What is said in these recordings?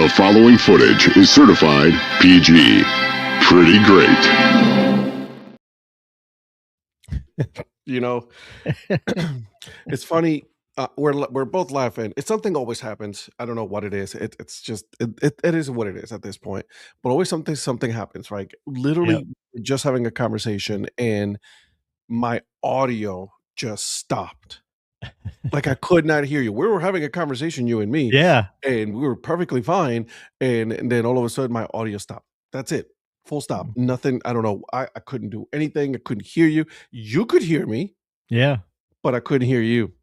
The following footage is certified PG. Pretty great. You know, it's funny. We're both laughing. It's something always happens. I don't know what it is. It's just it is what it is at this point. But always something happens. Right? Yep. Literally, we're just having a conversation, and my audio just stopped. Like I could not hear you. We were having a conversation, you and me, Yeah. and we were perfectly fine. And then all of a sudden, my audio stopped. That's it. Full stop. Nothing. I don't know. I couldn't do anything. I couldn't hear you. You could hear me, Yeah. but I couldn't hear you.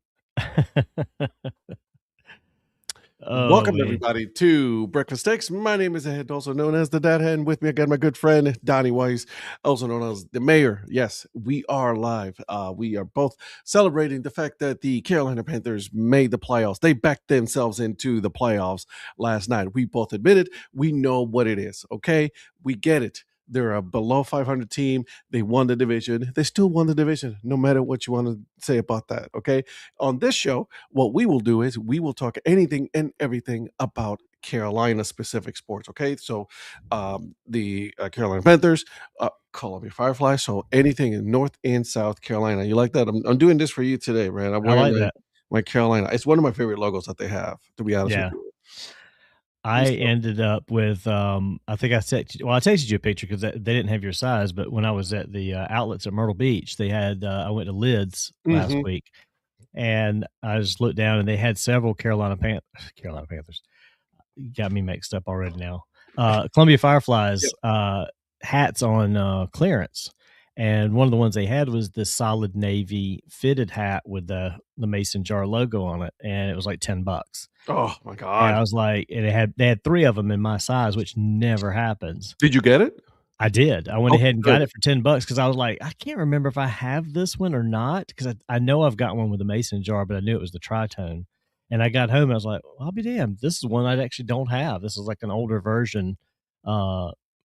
Oh, Welcome, man. everybody, to Breakfast Steaks. My name is Ed, also known as the Dad Head. And with me, I got my good friend, Donnie Weiss, also known as the Mayor. Yes, we are live. We are both celebrating the fact that the Carolina Panthers made the playoffs. They backed themselves into the playoffs last night. We both admitted we know what it is, okay? We get it. They're a below 500 team. They won the division. They still won the division, no matter what you want to say about that, okay? On this show, what we will do is we will talk anything and everything about Carolina specific sports. Okay, so the Carolina Panthers, Columbia Fireflies, so anything in North and South Carolina. You like that? I'm doing this for you today, man. I'm I wearing like that. my Carolina. It's one of my favorite logos that they have, to be honest Yeah. with you. I ended up with, I think I texted you a picture because they didn't have your size, but when I was at the outlets at Myrtle Beach, they had, I went to Lids last week, and I just looked down and they had several Carolina Panthers. You got me mixed up already now. Columbia Fireflies hats on clearance. And one of the ones they had was this solid navy fitted hat with the mason jar logo on it, and it was like $10. Oh my And god! I was like, and they had 3 of them in my size, which never happens. Did you get it? I did. I went ahead and good. got it for $10 because I was like, I can't remember if I have this one or not, because I know I've got one with a mason jar, but I knew it was the tritone. And I got home and I was like, well, I'll be damned. This is one I actually don't have. This is like an older version,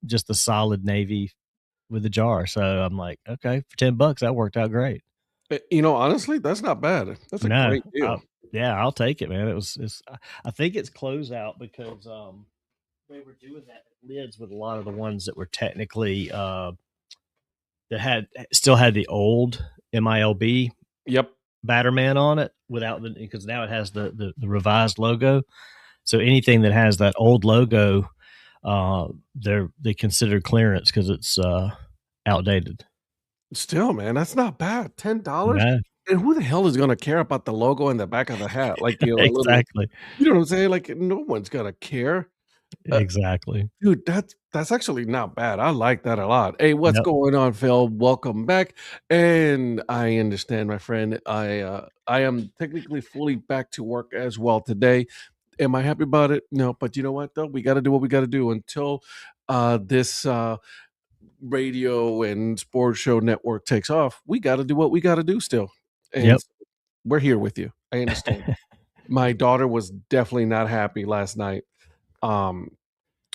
just the solid navy with the jar. So I'm like, okay, for $10, that worked out great. You know, honestly, that's not bad. That's a great deal. I'll take it, man. I think it's closeout because they were doing that at Lids with a lot of the ones that were technically that still had the old MILB Batterman on it because now it has the revised logo. So anything that has that old logo, they consider clearance because it's outdated. Still, man, that's not bad. $10. No. And who the hell is gonna care about the logo in the back of the hat? Like, Exactly. You know what I'm saying? Like, no one's gonna care. Exactly. Dude, that's actually not bad. I like that a lot. Hey, what's going on, Phil? Welcome back. And I understand, my friend. I am technically fully back to work as well today. Am I happy about it? No, but you know what though? We got to do what we got to do until this radio and sports show network takes off. We got to do what we got to do still. And we're here with you. I understand. My daughter was definitely not happy last night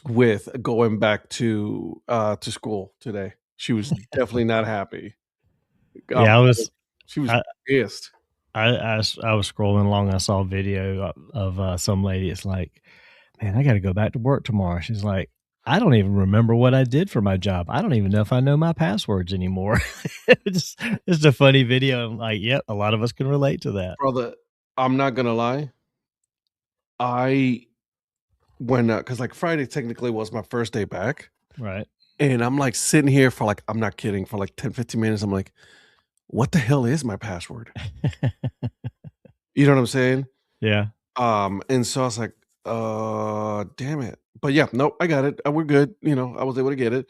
with going back to school today. She was definitely not happy. She was pissed. I was scrolling along. I saw a video of some lady. It's like, man, I got to go back to work tomorrow. She's like, I don't even remember what I did for my job. I don't even know if I know my passwords anymore. It's a funny video. I'm like, yep, a lot of us can relate to that. Brother, I'm not going to lie. Because like Friday technically was my first day back. Right. And I'm like sitting here for like, I'm not kidding, for like 10, 15 minutes. I'm like, what the hell is my password? You know what I'm saying? Yeah. And so I was like, damn it. But yeah, no, I got it. We're good. You know, I was able to get it.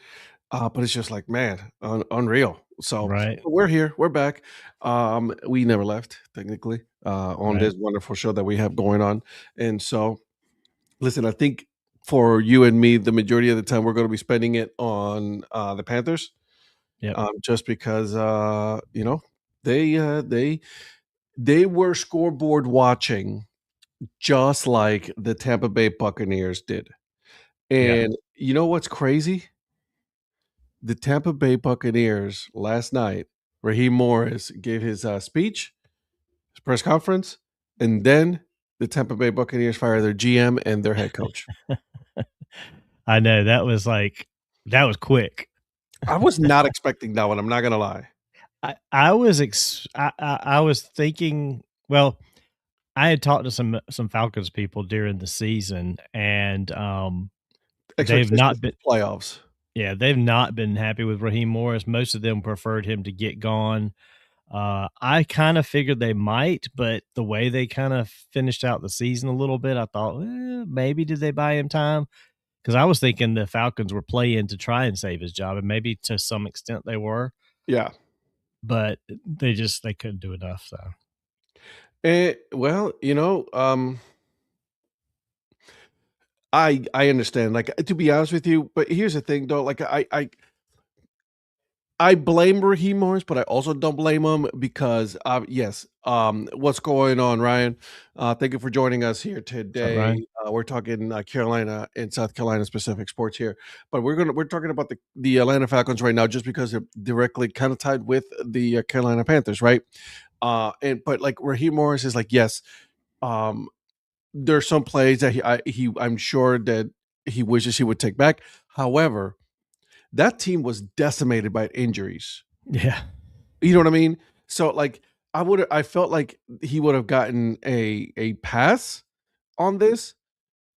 But it's just like, man, unreal. So we're here. We're back. We never left, technically, on this wonderful show that we have going on. And so, listen, I think for you and me, the majority of the time, we're going to be spending it on the Panthers. Yeah. Just because, you know, they were scoreboard watching just like the Tampa Bay Buccaneers did. And you know what's crazy? The Tampa Bay Buccaneers last night, Raheem Morris gave his speech, his press conference, and then the Tampa Bay Buccaneers fired their GM and their head coach. I know that was quick. I was not expecting that one. I'm not gonna lie. I was thinking. Well, I had talked to some Falcons people during the season, and they've Expectations not for been. the playoffs. Yeah, they've not been happy with Raheem Morris. Most of them preferred him to get gone. I kind of figured they might, but the way they kind of finished out the season a little bit, I thought maybe did they buy him time? Because I was thinking the Falcons were playing to try and save his job, and maybe to some extent they were, Yeah. but they couldn't do enough. So Well, I understand. Like, to be honest with you, but here's the thing, though. Like, I blame Raheem Morris, but I also don't blame him because, yes, what's going on, Ryan? Thank you for joining us here what's up, today. Ryan? We're talking Carolina and South Carolina specific sports here, but we're talking about the Atlanta Falcons right now, just because they're directly kind of tied with the Carolina Panthers, right? But like Raheem Morris is like, yes, um, there's some plays that I'm sure that he wishes he would take back. However, that team was decimated by injuries. Yeah, You know what I mean? So like I felt like he would have gotten a pass on this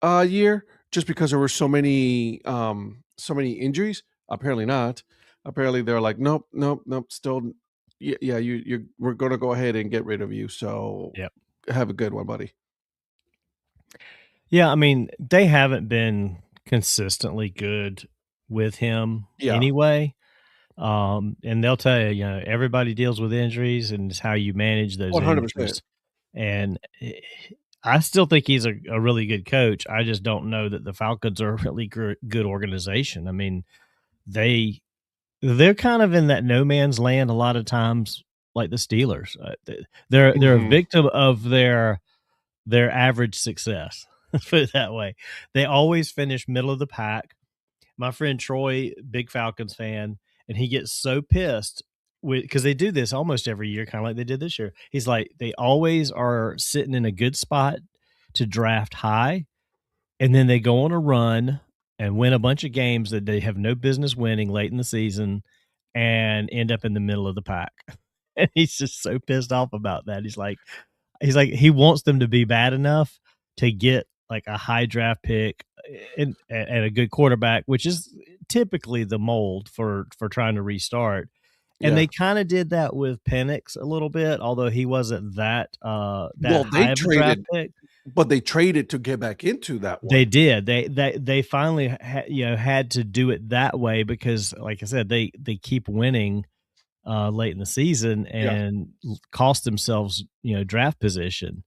year just because there were so many injuries. Apparently not. Apparently they're like, nope, nope, nope, still yeah, we're gonna go ahead and get rid of you. So yep. have a good one, buddy. Yeah, I mean, they haven't been consistently good with him Yeah, anyway. And they'll tell you, everybody deals with injuries and it's how you manage those 100%. injuries. And I still think he's a really good coach. I just don't know that the Falcons are a really good organization. I mean, they they're kind of in that no man's land a lot of times, like the Steelers. They're a Mhm. victim of their average success. Let's put it that way. They always finish middle of the pack. My friend Troy, big Falcons fan, and he gets so pissed because they do this almost every year, kind of like they did this year. He's like, they always are sitting in a good spot to draft high, and then they go on a run and win a bunch of games that they have no business winning late in the season and end up in the middle of the pack. And he's just so pissed off about that. He's like he wants them to be bad enough to get like a high draft pick and a good quarterback, which is typically the mold for trying to restart. And Yeah. they kind of did that with Penix a little bit, although he wasn't that Well, they high of a draft traded, pick. but they traded to get back into that They one. did. They finally had to do it that way because, like I said, they keep winning late in the season Yeah. and cost themselves, draft position.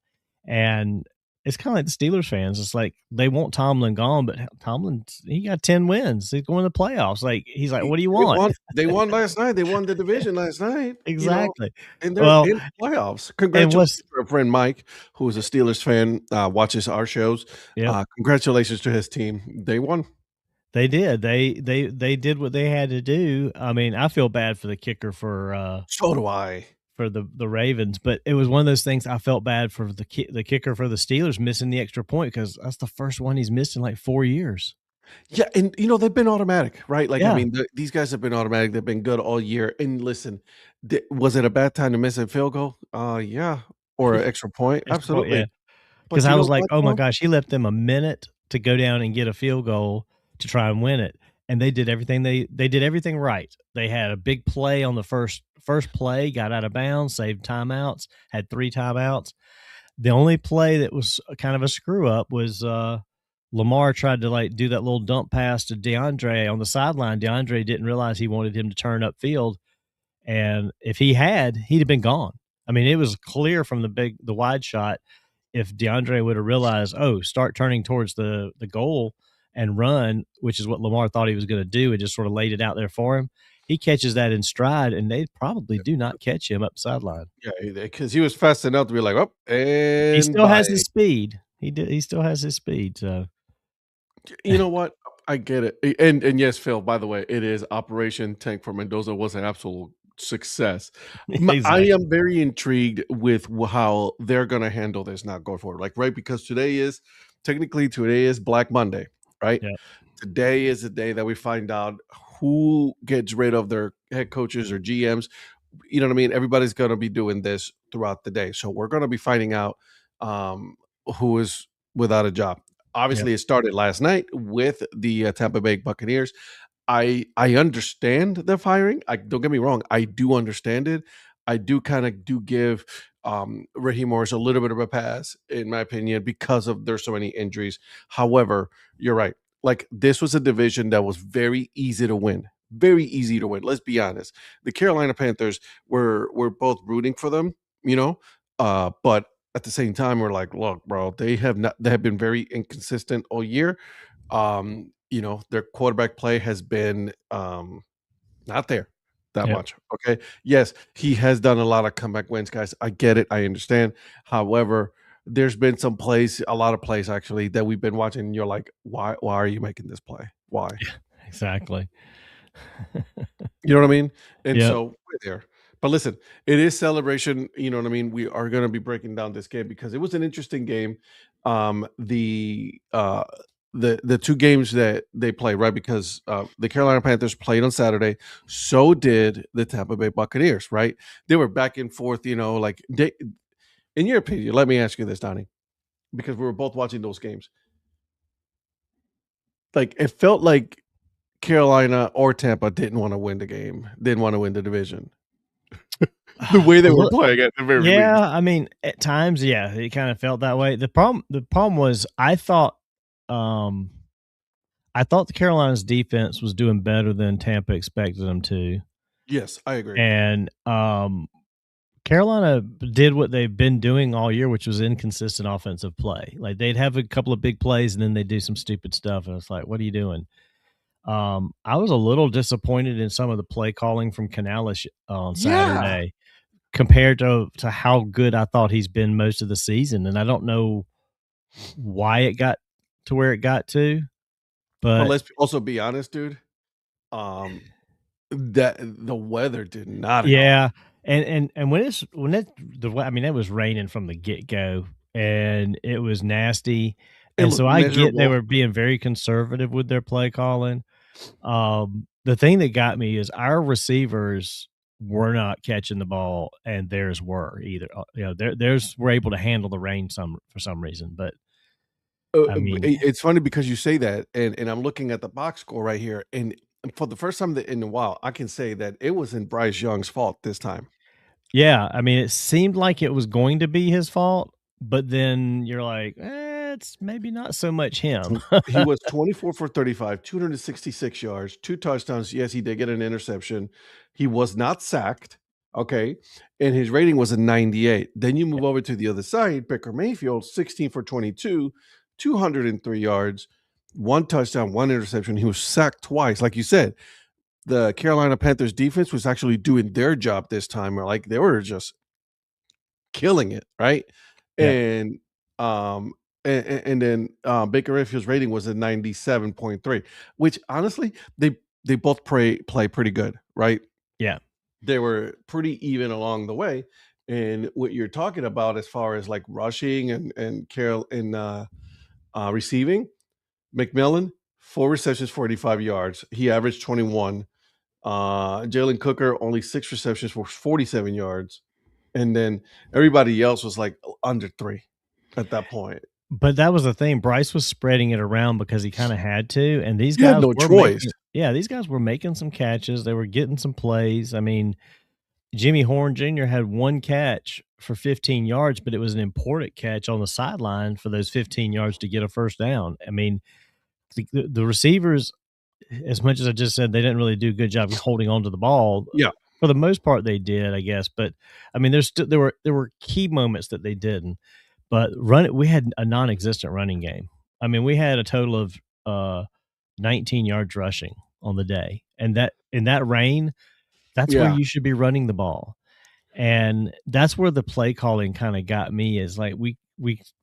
And it's kind of like the Steelers fans. It's like they want Tomlin gone, but Tomlin, he got 10 wins. He's going to the playoffs. Like he's like, what do you They want? won they won last night. They won the division last night, Exactly. and they're Well, in the playoffs. and Congratulations what's to our friend Mike, who is a Steelers fan, watches our shows. yep, Congratulations to his team. They won. they did. They did what they had to do. I mean, I feel bad for the kicker So do I. for the Ravens, but it was one of those things. I felt bad for the kicker for the Steelers missing the extra point because that's the first one he's missed in like 4 years. Yeah, and they've been automatic, right? Like, I Yeah, mean, these guys have been automatic. They've been good all year. And listen, was it a bad time to miss a field goal? Yeah, or an extra point? extra point, yeah. Absolutely. Because But you I know was like, what, "Oh my though? gosh," he left them a minute to go down and get a field goal to try and win it, and they did everything they did everything right. They had a big play on the first play, got out of bounds, saved timeouts, had 3 timeouts. The only play that was kind of a screw up was, Lamar tried to, like, do that little dump pass to DeAndre on the sideline. DeAndre didn't realize he wanted him to turn upfield, and if he had, he'd have been gone. I mean, it was clear from the wide shot if DeAndre would have realized, oh, start turning towards the goal and run, which is what Lamar thought he was going to do, and just sort of laid it out there for him. He catches that in stride, and they probably do not catch him up the sideline. Yeah, because he was fast enough to be like, oh, He and still has bye. his speed. He still has his speed. So You know what? I get it. And yes, Phil, by the way, it is Operation Tank for Mendoza was an absolute success. I exactly. am very intrigued with how they're going to handle this now going forward. Like, right, because today is Black Monday, right? Yeah. today is the day that we find out who gets rid of their head coaches or GMs. You know what I mean? Everybody's going to be doing this throughout the day. So we're going to be finding out um, who is without a job. Yep. Obviously, it started last night with the Tampa Bay Buccaneers. I understand the firing. I don't get me wrong. I do understand it. I do kind of do give Raheem Morris a little bit of a pass, in my opinion, because of there's so many injuries. However, you're right. Like this was a division that was very easy to win. Very easy to win. Let's be honest. The Carolina Panthers were both rooting for them, you know, but at the same time, we're like, look, bro, they have been very inconsistent all year. Their quarterback play has been not there that Yep. much. Okay. Yes, he has done a lot of comeback wins, guys. I get it. I understand. However, there's been some plays, a lot of plays actually, that we've been watching, and you're like, why are you making this play? Why? Exactly. You know what I mean? And Yep. so we're there. But listen, it is celebration. You know what I mean? We are going to be breaking down this game because it was an interesting game. The two games that they play, right? Because the Carolina Panthers played on Saturday, so did the Tampa Bay Buccaneers, right? They were back and forth, in your opinion, let me ask you this, Donnie, because we were both watching those games. Like it felt like Carolina or Tampa didn't want to win the game, didn't want to win the division. The way they A were lit playing at the very Yeah, least. I mean, at times, yeah, it kinda felt that way. The problem was um, I thought the Carolina's defense was doing better than Tampa expected them to, Yes, I agree. and, Carolina did what they've been doing all year, which was inconsistent offensive play. Like, they'd have a couple of big plays, and then they'd do some stupid stuff, and it's like, "What are you doing?" I was a little disappointed in some of the play calling from Canales on Yeah. Saturday compared to how good I thought he's been most of the season, and I don't know why it got to where it got to, But but let's also be honest, dude. Um, that the weather did not help. yeah, and when it the I mean, it was raining from the get-go, and it was nasty, It and looked so I get they miserable. were being very conservative with their play calling. The thing that got me is our receivers were not catching the ball, and theirs were either. Theirs were able to handle the rain for some reason, but I mean, It's funny because you say that, and I'm looking at the box score right here, and for the first time in a while, I can say that it wasn't Bryce Young's fault this time. yeah, I mean, it seemed like it was going to be his fault, but then you're like, it's maybe not so much him. He was 24 for 35, 266 yards, 2 touchdowns. Yes, he did get an interception. He was not sacked, okay? And his rating was a 98. Then you move over to the other side, Baker Mayfield, 16 for 22, 203 yards, 1 touchdown, 1 interception. He was sacked twice. Like you said, the Carolina Panthers defense was actually doing their job this time, or like they were just killing it, right? Yep. And um and then Baker Mayfield's rating was a 97.3, which honestly they both play pretty good, right? Yeah. They were pretty even along the way. And what you're talking about as far as like rushing and Carol and receiving, McMillan, 4 receptions, 45 yards. He averaged 21. Jalen Cooker, only 6 receptions for 47 yards. And then everybody else was like under 3 at that point. But that was the thing. Bryce was spreading it around because he kinda had to, and these You had guys no were choice. making yeah, these guys were making some catches. They were getting some plays. I mean, Jimmy Horn Jr. had 1 catch for 15 yards, but it was an important catch on the sideline for those 15 yards to get a first down. I mean, the receivers, as much as I just said they didn't really do a good job holding on to the ball, Yeah. for the most part they did, I guess, but, I mean, there were key moments that they didn't, but we had a non-existent running game. I mean, we had a total of, 19 yards rushing on the day, and that in that rain, that's where Yeah. you should be running the ball, and that's where the play calling kinda got me is, like, we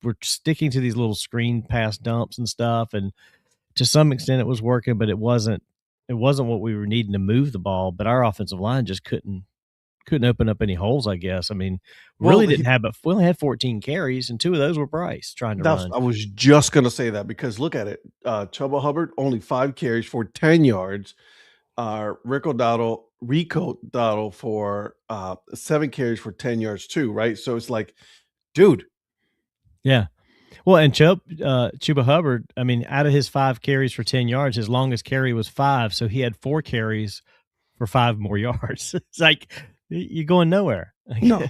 were sticking to these little screen pass dumps and stuff, and to some extent it was working, but it wasn't what we were needing to move the ball, but our offensive line just couldn't couldn't open up any holes, I guess. I mean, Well, really didn't have, but we only had 14 carries, and 2 of those were Bryce trying to that's run. I was just gonna say that because look at it. Chuba Hubbard only 5 carries for 10 yards. Rico Dowdle for 7 carries for 10 yards too, right? So it's like, dude, Yeah. Well, and Chuba Hubbard, I mean, out of his 5 carries for 10 yards, his longest carry was 5, so he had 4 carries for 5 more yards. It's like you're going nowhere. no.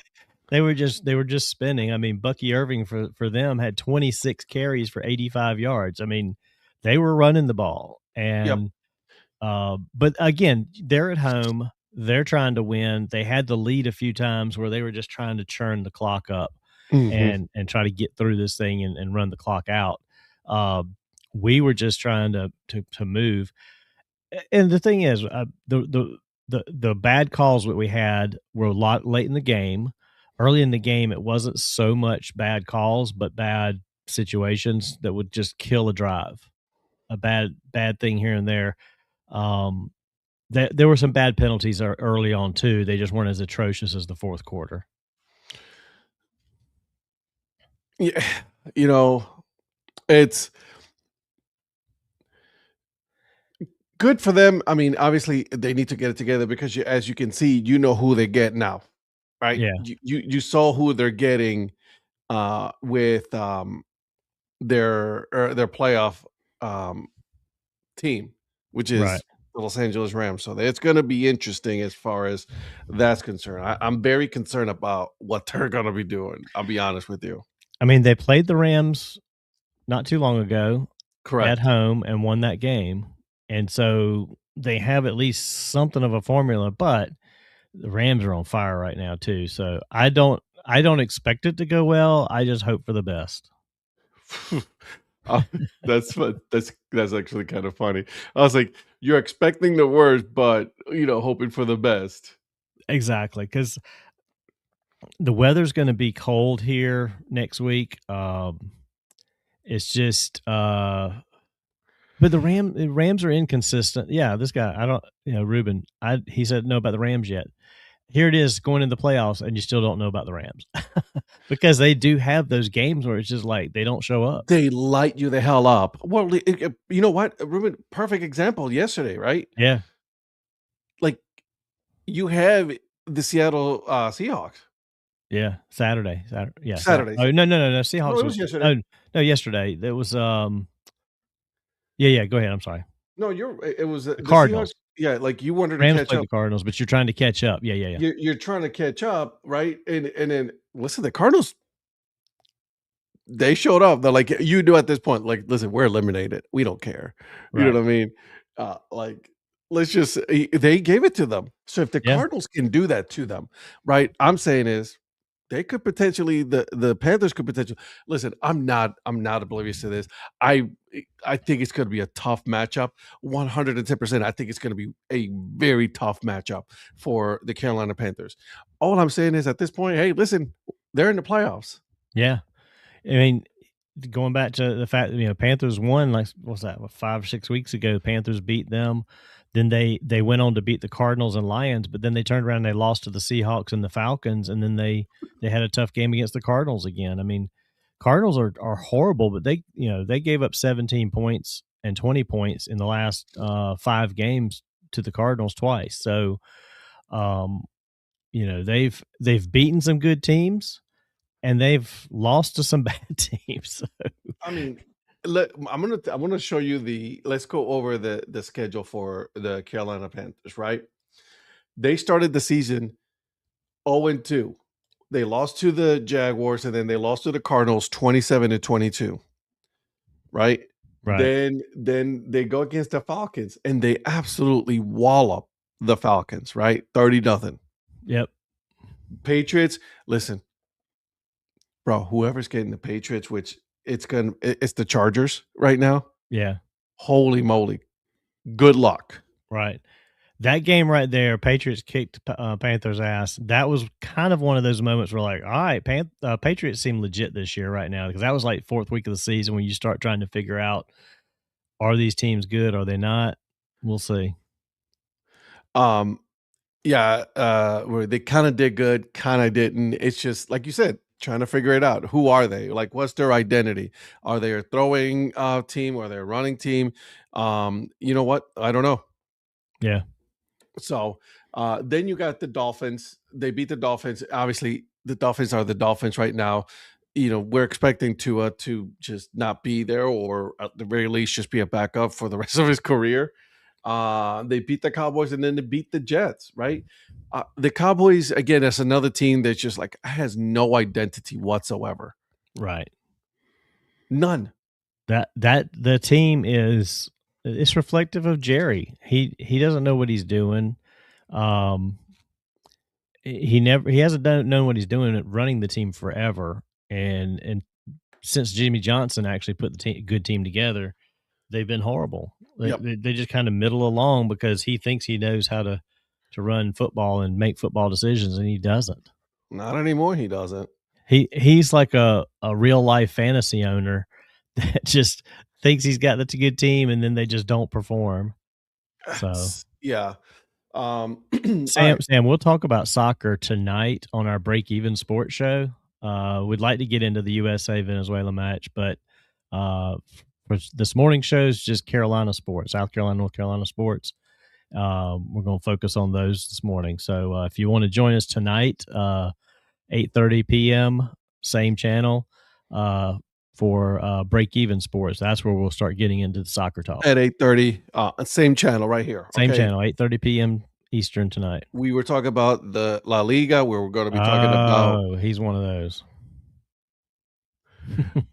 They were just spinning. I mean, Bucky Irving for them had 26 carries for 85 yards. I mean, they were running the ball. Yep. And but again, they're at home. They're trying to win. They had the lead a few times where they were just trying to churn the clock up Mhm. and try to get through this thing and run the clock out. We were just trying to move. And the thing is, the bad calls that we had were a lot late in the game. Early in the game, it wasn't so much bad calls, but bad situations that would just kill a drive. A bad thing here and there. Um, there were some bad penalties early on too. They just weren't as atrocious as the fourth quarter. Yeah, you know, it's good for them. I mean, obviously, they need to get it together because as you can see, you know who they get now, right? Yeah, You saw who they're getting with their playoff um, team, which right. is the Los Angeles Rams. So it's going to be interesting as far as that's concerned. I'm very concerned about what they're going to be doing. I'll be honest with you. I mean, they played the Rams not too long ago at Correct. home and won that game, and so they have at least something of a formula. But the Rams are on fire right now too. So I don't expect it to go well. I just hope for the best. Uh, that's actually kind of funny. I was like, you're expecting the worst, but hoping for the best. Exactly, because the weather's going to be cold here next week. It's just, but the Rams are inconsistent. Yeah, this guy, I don't, Ruben, he said no about the Rams yet. Here it is going into the playoffs, and you still don't know about the Rams because they do have those games where it's just like they don't show up. They light you the hell up. Well, you know what, Ruben? Perfect example yesterday, right? Yeah, Like you have the Seattle Seahawks yeah. Saturday, yeah. Saturdays. Oh no. No, Seahawks it was was yesterday. oh no yesterday. It was yeah. Go ahead. I'm sorry. No, it was The the Seahawks. Cardinals. Yeah, like you wanted to Rams catch played up. the Cardinals, but you're trying to catch up. Yeah. You're trying to catch up, right? And then listen, the Cardinals, they showed up. They're like, you do at this point, like, listen, we're eliminated. We don't care. You know Right. what I mean? Like, let's just they gave it to them. So if the Yeah. Cardinals can do that to them, right? I'm saying is they could potentially the Panthers could potentially listen. I'm not oblivious to this. I I think it's going to be a tough matchup. 110%. I think it's going to be a very tough matchup for the Carolina Panthers. All I'm saying is at this point, hey, listen, they're in the playoffs. Yeah. I mean, going back to the fact that Panthers won like what's that? 5 or 6 weeks ago. Panthers beat them. Then they went on to beat the Cardinals and Lions, but then they turned around and they lost to the Seahawks and the Falcons, and then they had a tough game against the Cardinals again. I mean, Cardinals are horrible, but they gave up 17 points and 20 points in the last 5 games to the Cardinals twice. So um, they've beaten some good teams and they've lost to some bad teams. I mean, I'm gonna show you the. Let's go over the schedule for the Carolina Panthers. Right, they started the season 0-2. They lost to the Jaguars and then they lost to the Cardinals 27-22. Right, Right. then they go against the Falcons and they absolutely wallop the Falcons. Right, 30-0. Yep. Patriots. Listen, bro. Whoever's getting the Patriots, which it's the Chargers right now. Yeah. Holy moly! Good luck. Right. That game right there, Patriots kicked Panthers' ass. That was kind of one of those moments where, like, all right, Patriots seem legit this year right now because that was like fourth week of the season when you start trying to figure out are these teams good? Are they not? We'll see. Um, Where they kind of did good, kind of didn't. It's just like you said, trying to figure it out. Who are they? Like, what's their identity? Are they a throwing team? Are they a running team? You know what? I don't know. Yeah. So then you got the Dolphins. They beat the Dolphins. Obviously, the Dolphins are the Dolphins right now. You know, we're expecting Tua to just not be there, or at the very least, just be a backup for the rest of his career. They beat the Cowboys and then they beat the Jets, right? The Cowboys, again, that's another team that's just like has no identity whatsoever. Right. None. That the team is, it's reflective of Jerry. He doesn't know what he's doing. He hasn't known what he's doing at running the team forever, and since Jimmy Johnson actually put the good team together, they've been horrible. Yep. They just kind of middle along because he thinks he knows how to run football and make football decisions, and he doesn't. Not anymore. He doesn't. He's like a real life fantasy owner that just thinks he's got that's a good team, and then they just don't perform. So yeah. Sam, we'll talk about soccer tonight on our Break Even Sports Show. We'd like to get into the USA Venezuela match, but for this morning show's just Carolina sports, South Carolina, North Carolina sports. We're going to focus on those this morning. So if you want to join us tonight, 8:30 p.m., same channel, for Break Even Sports. That's where we'll start getting into the soccer talk. At 8:30, same channel right here. Same channel, 8:30 p.m. Eastern tonight. We were talking about the La Liga, where we're going to be talking about. Oh, he's one of those.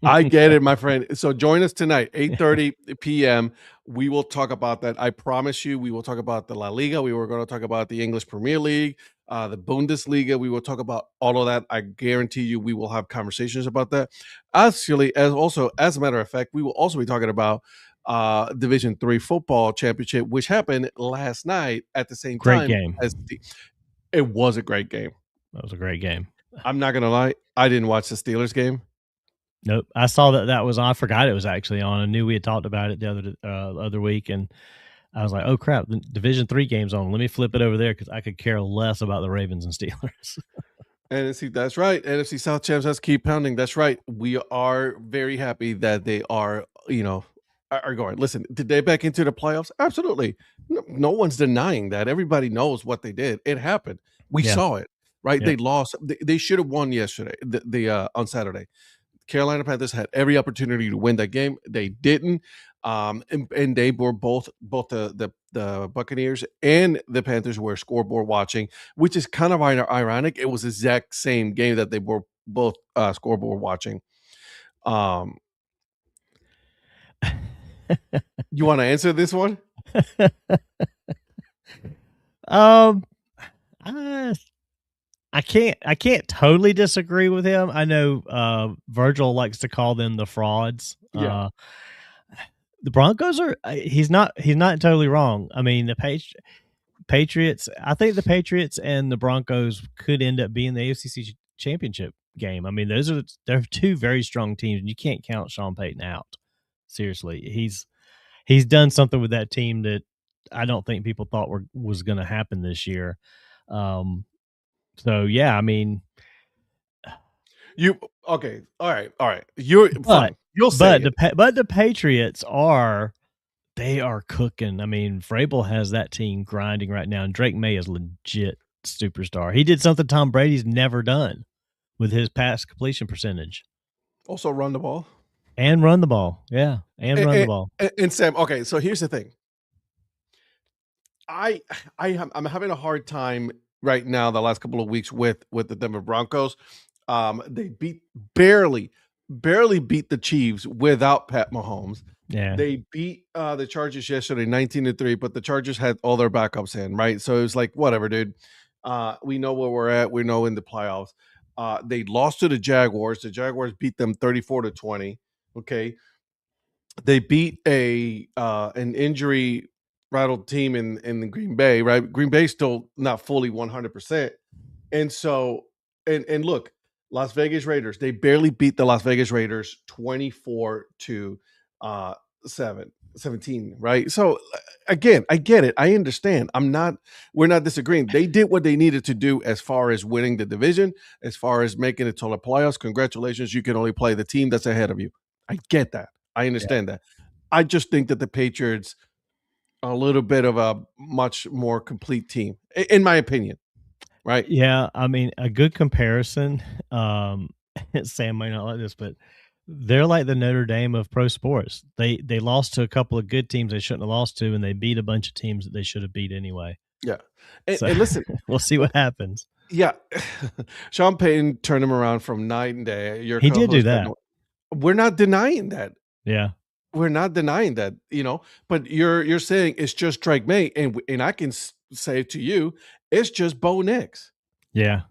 I get it, my friend. So join us tonight, 8:30 p.m. We will talk about that. I promise you, we will talk about the La Liga. We were going to talk about the English Premier League, the Bundesliga. We will talk about all of that. I guarantee you, we will have conversations about that. Actually, as a matter of fact, we will also be talking about Division III football championship, which happened last night at the same time. Great game. It was a great game. That was a great game. I'm not gonna lie, I didn't watch the Steelers game. Nope, I saw that was on. I forgot it was actually on. I knew we had talked about it the other week, and I was like, "Oh crap, the Division III game's on. Let me flip it over there because I could care less about the Ravens and Steelers." NFC, that's right. NFC South champs, let's keep pounding. That's right. We are very happy that they are, are going. Listen, did they back into the playoffs? Absolutely. No one's denying that. Everybody knows what they did. It happened. We saw it, right? Yeah. They lost. They should have won yesterday, on Saturday. Carolina Panthers had every opportunity to win that game. They didn't. And they were both the Buccaneers and the Panthers were scoreboard watching, which is kind of ironic. It was the exact same game that they were both scoreboard watching. You want to answer this one? I can't totally disagree with him. I know Virgil likes to call them the frauds. Yeah. The Broncos are. He's not totally wrong. I mean, the Patriots. I think the Patriots and the Broncos could end up being the AFC championship game. I mean, they're two very strong teams, and you can't count Sean Payton out. Seriously, he's done something with that team that I don't think people thought was going to happen this year. So yeah, I mean, okay, all right. You're fine. You'll say but the Patriots are cooking. I mean, Vrabel has that team grinding right now, and Drake May is legit superstar. He did something Tom Brady's never done with his pass completion percentage. Also run the ball. And run the ball. Yeah. And run the ball. And Sam, okay, so here's the thing. I'm having a hard time right now the last couple of weeks with the Denver Broncos. They barely beat the Chiefs without Pat Mahomes. Yeah. They beat the Chargers yesterday 19-3, but the Chargers had all their backups in, right? So it was like, whatever, dude. We know where we're at. We know in the playoffs. They lost to the Jaguars. The Jaguars beat them 34-20. Okay. They beat an injury rattled team in the Green Bay, right? Green Bay still not fully 100%. And so, and look, Las Vegas Raiders, they barely beat the Las Vegas Raiders 24-7. 17, right? So again, I get it. I understand. We're not disagreeing. They did what they needed to do as far as winning the division, as far as making it to the playoffs. Congratulations. You can only play the team that's ahead of you. I get that. I understand that. I just think that the Patriots are a little bit of a much more complete team, in my opinion. Right? Yeah, I mean, a good comparison, Sam might not like this, but they're like the Notre Dame of pro sports. They lost to a couple of good teams they shouldn't have lost to, and they beat a bunch of teams that they should have beat anyway. Yeah. So And listen, we'll see what happens. yeah, Sean Payton turned him around from night and day. Your He did do co-host, that. we're not denying that. Yeah. We're not denying that, but you're saying it's just Drake May, and I can say to you, it's just Bo Nix. Yeah.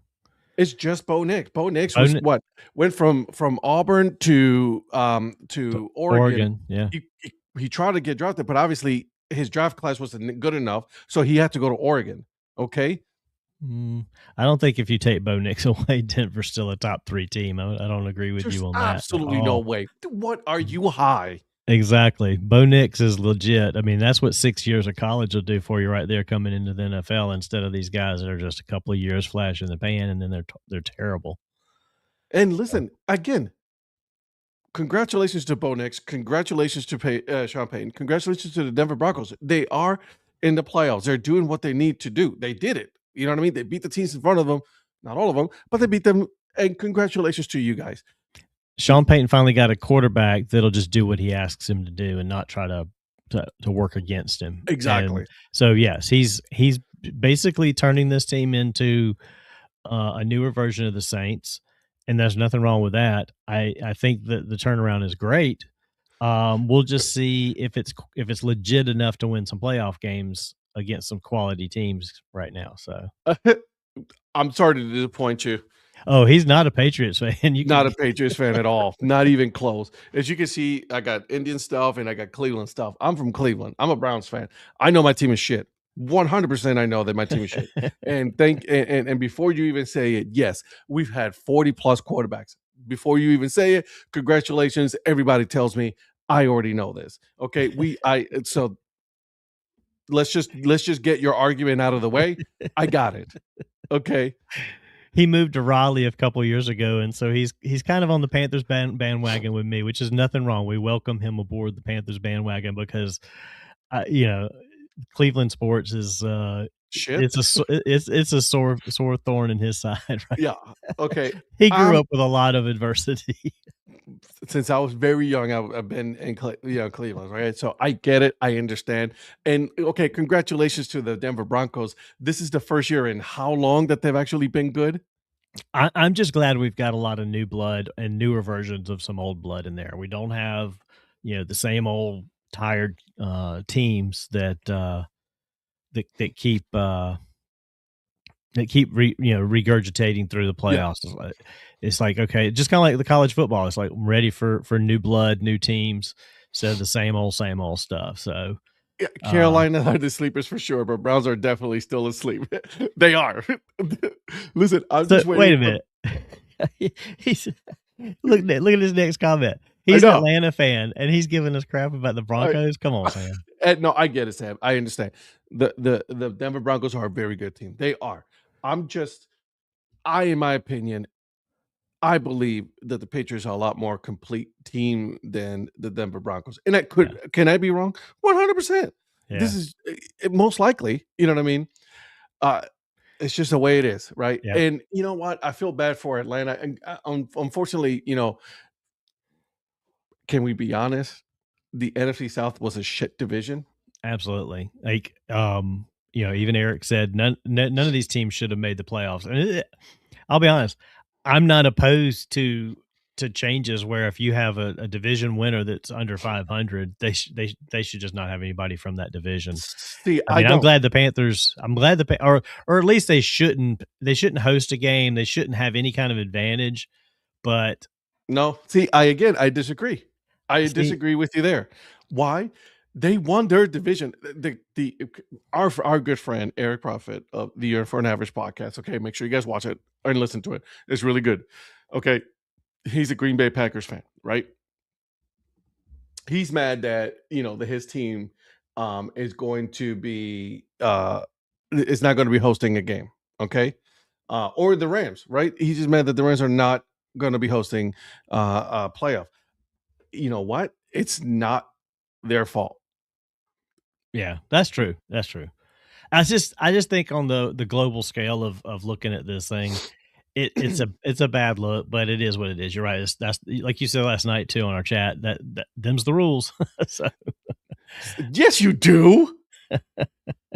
It's just Bo Nix. Bo Nix Bo was Ni- what went from Auburn to Oregon. Oregon, yeah. He tried to get drafted, but obviously his draft class wasn't good enough, so he had to go to Oregon. Okay, I don't think if you take Bo Nix away, Denver's still a top 3 team. I don't agree with there's you on that at absolutely no all. way. What are you high? Exactly. Bo Nix is legit. I mean, that's what 6 years of college will do for you right there coming into the NFL instead of these guys that are just a couple of years flash in the pan and then they're terrible. And listen, again, congratulations to Bo Nix. Congratulations to Sean Payton. Congratulations to the Denver Broncos. They are in the playoffs. They're doing what they need to do. They did it. You know what I mean? They beat the teams in front of them. Not all of them, but they beat them. And congratulations to you guys. Sean Payton finally got a quarterback that'll just do what he asks him to do and not try to work against him. Exactly. And so yes, he's basically turning this team into a newer version of the Saints, and there's nothing wrong with that. I think that the turnaround is great. We'll just see if it's legit enough to win some playoff games against some quality teams right now. So I'm sorry to disappoint you. Oh, he's not a Patriots fan. Not a Patriots fan at all. Not even close. As you can see, I got Indian stuff and I got Cleveland stuff. I'm from Cleveland. I'm a Browns fan. I know my team is shit. 100% I know that my team is shit. And before you even say it, yes, we've had 40 plus quarterbacks. Before you even say it, congratulations. Everybody tells me I already know this. Okay. So let's just get your argument out of the way. I got it. Okay. He moved to Raleigh a couple years ago, and so he's kind of on the Panthers bandwagon with me, which is nothing wrong. We welcome him aboard the Panthers bandwagon because, Cleveland sports is shit. It's a sore thorn in his side. Right? Yeah. Okay. He grew up with a lot of adversity. Since I was very young, I've been in Cleveland, right? So I get it. I understand. And okay, congratulations to the Denver Broncos. This is the first year in how long that they've actually been good? I'm just glad we've got a lot of new blood and newer versions of some old blood in there. We don't have, the same old tired teams that keep regurgitating through the playoffs. Yeah. It's like, okay, just kind of like the college football. It's like I'm ready for new blood, new teams, instead of the same old stuff. So yeah, Carolina are the sleepers for sure, but Browns are definitely still asleep. They are. Listen, I'm just waiting. Wait a minute. Look at his next comment. He's an Atlanta fan, and he's giving us crap about the Broncos. Come on, Sam. No, I get it, Sam. I understand. The Denver Broncos are a very good team. They are. In my opinion, I believe that the Patriots are a lot more complete team than the Denver Broncos. And can I be wrong? 100%. Yeah. This is most likely, you know what I mean? It's just the way it is, right? Yeah. And you know what? I feel bad for Atlanta. And unfortunately, can we be honest? The NFC South was a shit division. Absolutely. Like, even Eric said none of these teams should have made the playoffs. And I'll be honest, I'm not opposed to changes where if you have a division winner that's under 500, they should just not have anybody from that division. See, I'm glad the Panthers. I'm glad or at least they shouldn't host a game. They shouldn't have any kind of advantage. But no, see, I disagree. I disagree with you there. Why? They won their division. Our good friend Eric Prophet of the Year for an Average podcast. Okay, make sure you guys watch it and listen to it. It's really good. Okay, he's a Green Bay Packers fan, right? he's mad that that his team is going to be is not going to be hosting a game, okay? Or the Rams, right? He's just mad that the Rams are not going to be hosting a playoff. You know what? It's not their fault. Yeah, that's true. That's true. I just think on the global scale of looking at this thing, it's a bad look, but it is what it is. You're right. That's like you said last night too on our chat, that them's the rules. So Yes, you do.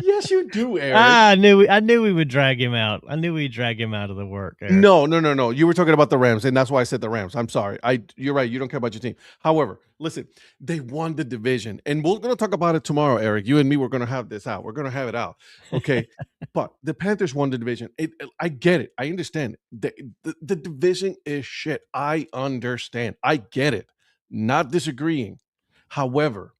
Yes, you do, Eric. I knew we would drag him out. I knew we'd drag him out of the work, Eric. No. You were talking about the Rams, and that's why I said the Rams. I'm sorry. You're right. You don't care about your team. However, listen, they won the division, and we're going to talk about it tomorrow, Eric. You and me, we're going to have this out. We're going to have it out, okay? But the Panthers won the division. I get it. I understand it. The division is shit. I understand. I get it. Not disagreeing. However,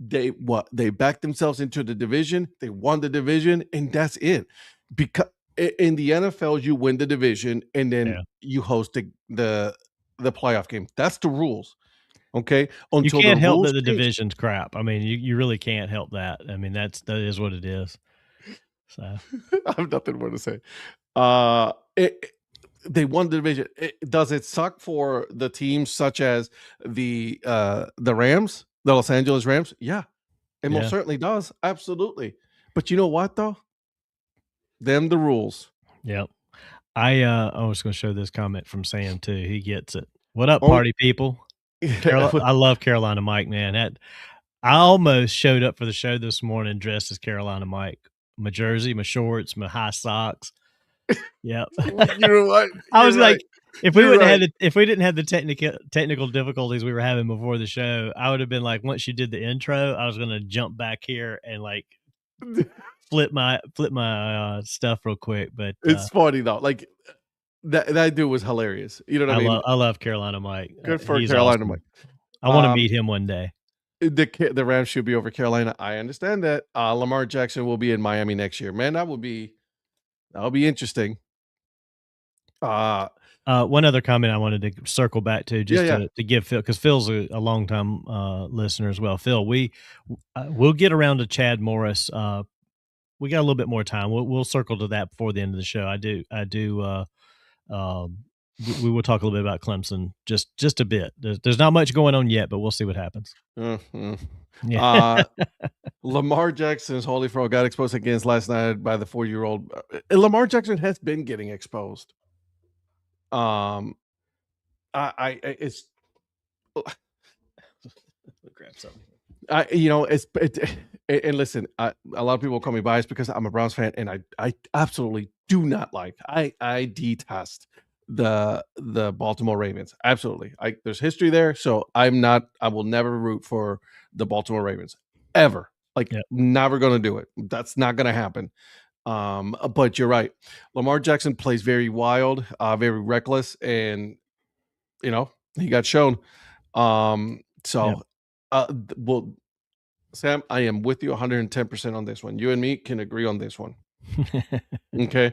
they backed themselves into the division, they won the division, and that's it. Because in the NFL you win the division and then you host the playoff game. That's the rules, okay? You Until can't the help rules that the change. division's crap. I mean, you really can't help that. I mean, that is what it is. So I have nothing more to say. They won the division. Does it suck for the teams such as the Rams, the Los Angeles Rams? Yeah. It most certainly does. Absolutely. But you know what, though? Them the rules. Yep. I was going to show this comment from Sam, too. He gets it. What up, party people? I love Carolina Mike, man. I almost showed up for the show this morning dressed as Carolina Mike. My jersey, my shorts, my high socks. Yep. You know what? I was like, if we didn't have the technical difficulties we were having before the show, I would have been like, once you did the intro, I was going to jump back here and like flip my stuff real quick. But it's funny though. Like that dude was hilarious. You know what I mean? I love Carolina Mike. Good for Carolina Mike. I want to meet him one day. The Rams should be over Carolina. I understand that. Lamar Jackson will be in Miami next year. Man, that'll be interesting. One other comment I wanted to circle back to to give Phil, because Phil's a longtime listener as well. Phil, we'll get around to Chad Morris. We got a little bit more time. We'll circle to that before the end of the show. We will talk a little bit about Clemson, just a bit. There's not much going on yet, but we'll see what happens. Mm-hmm. Yeah. Lamar Jackson's holy throw got exposed against last night by the 4-year-old. Lamar Jackson has been getting exposed. It's grab something. And listen, a lot of people call me biased because I'm a Browns fan, and I absolutely do not like. I detest the Baltimore Ravens. Absolutely. There's history there, so I will never root for the Baltimore Ravens ever. Never going to do it. That's not going to happen. But you're right. Lamar Jackson plays very wild, very reckless, and he got shown. Well, Sam, I am with you 110% on this one. You and me can agree on this one. Okay.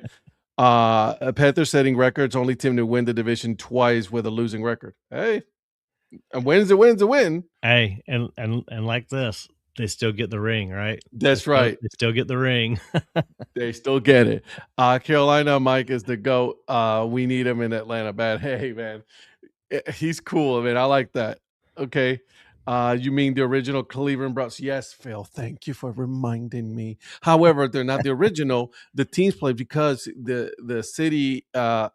Panthers setting records, only team to win the division twice with a losing record. Hey, a win's a win. Hey, and like this, they still get the ring, right? That's right. They still get the ring. They still get it. Carolina Mike is the GOAT. We need him in Atlanta bad. Hey, man. He's cool. I mean, I like that. Okay. You mean the original Cleveland Browns? Yes, Phil. Thank you for reminding me. However, they're not the original. The teams play because the city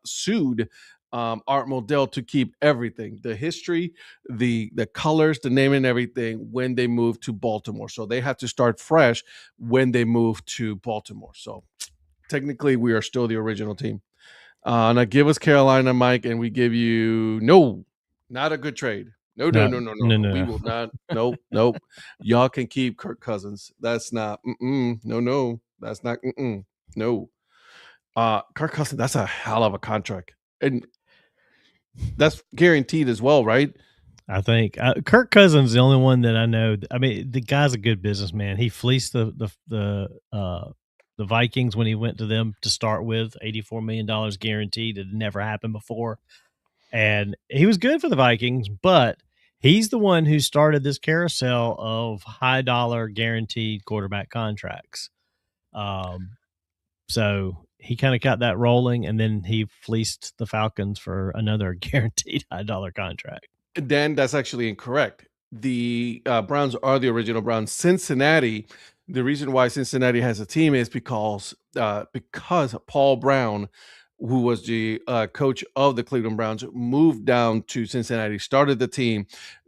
sued Art Modell to keep everything, the history, the colors, the name, and everything when they moved to Baltimore. So they had to start fresh when they moved to Baltimore. So technically, we are still the original team. Now give us Carolina, Mike, and we give you not a good trade. No. We will not. Nope. Y'all can keep Kirk Cousins. That's not. No. That's not. No. Kirk Cousins. That's a hell of a contract, and that's guaranteed as well, right? I think Kirk Cousins is the only one that I know. I mean, the guy's a good businessman. He fleeced the Vikings when he went to them to start with, $84 million guaranteed. It had never happened before. And he was good for the Vikings, but He's the one who started this carousel of high dollar guaranteed quarterback contracts. So he kind of got that rolling, and then he fleeced the Falcons for another guaranteed high dollar contract. Dan, that's actually incorrect. The Browns are the original Browns. Cincinnati, the reason why Cincinnati has a team is because Paul Brown, who was the coach of the Cleveland Browns, moved down to Cincinnati, started the team,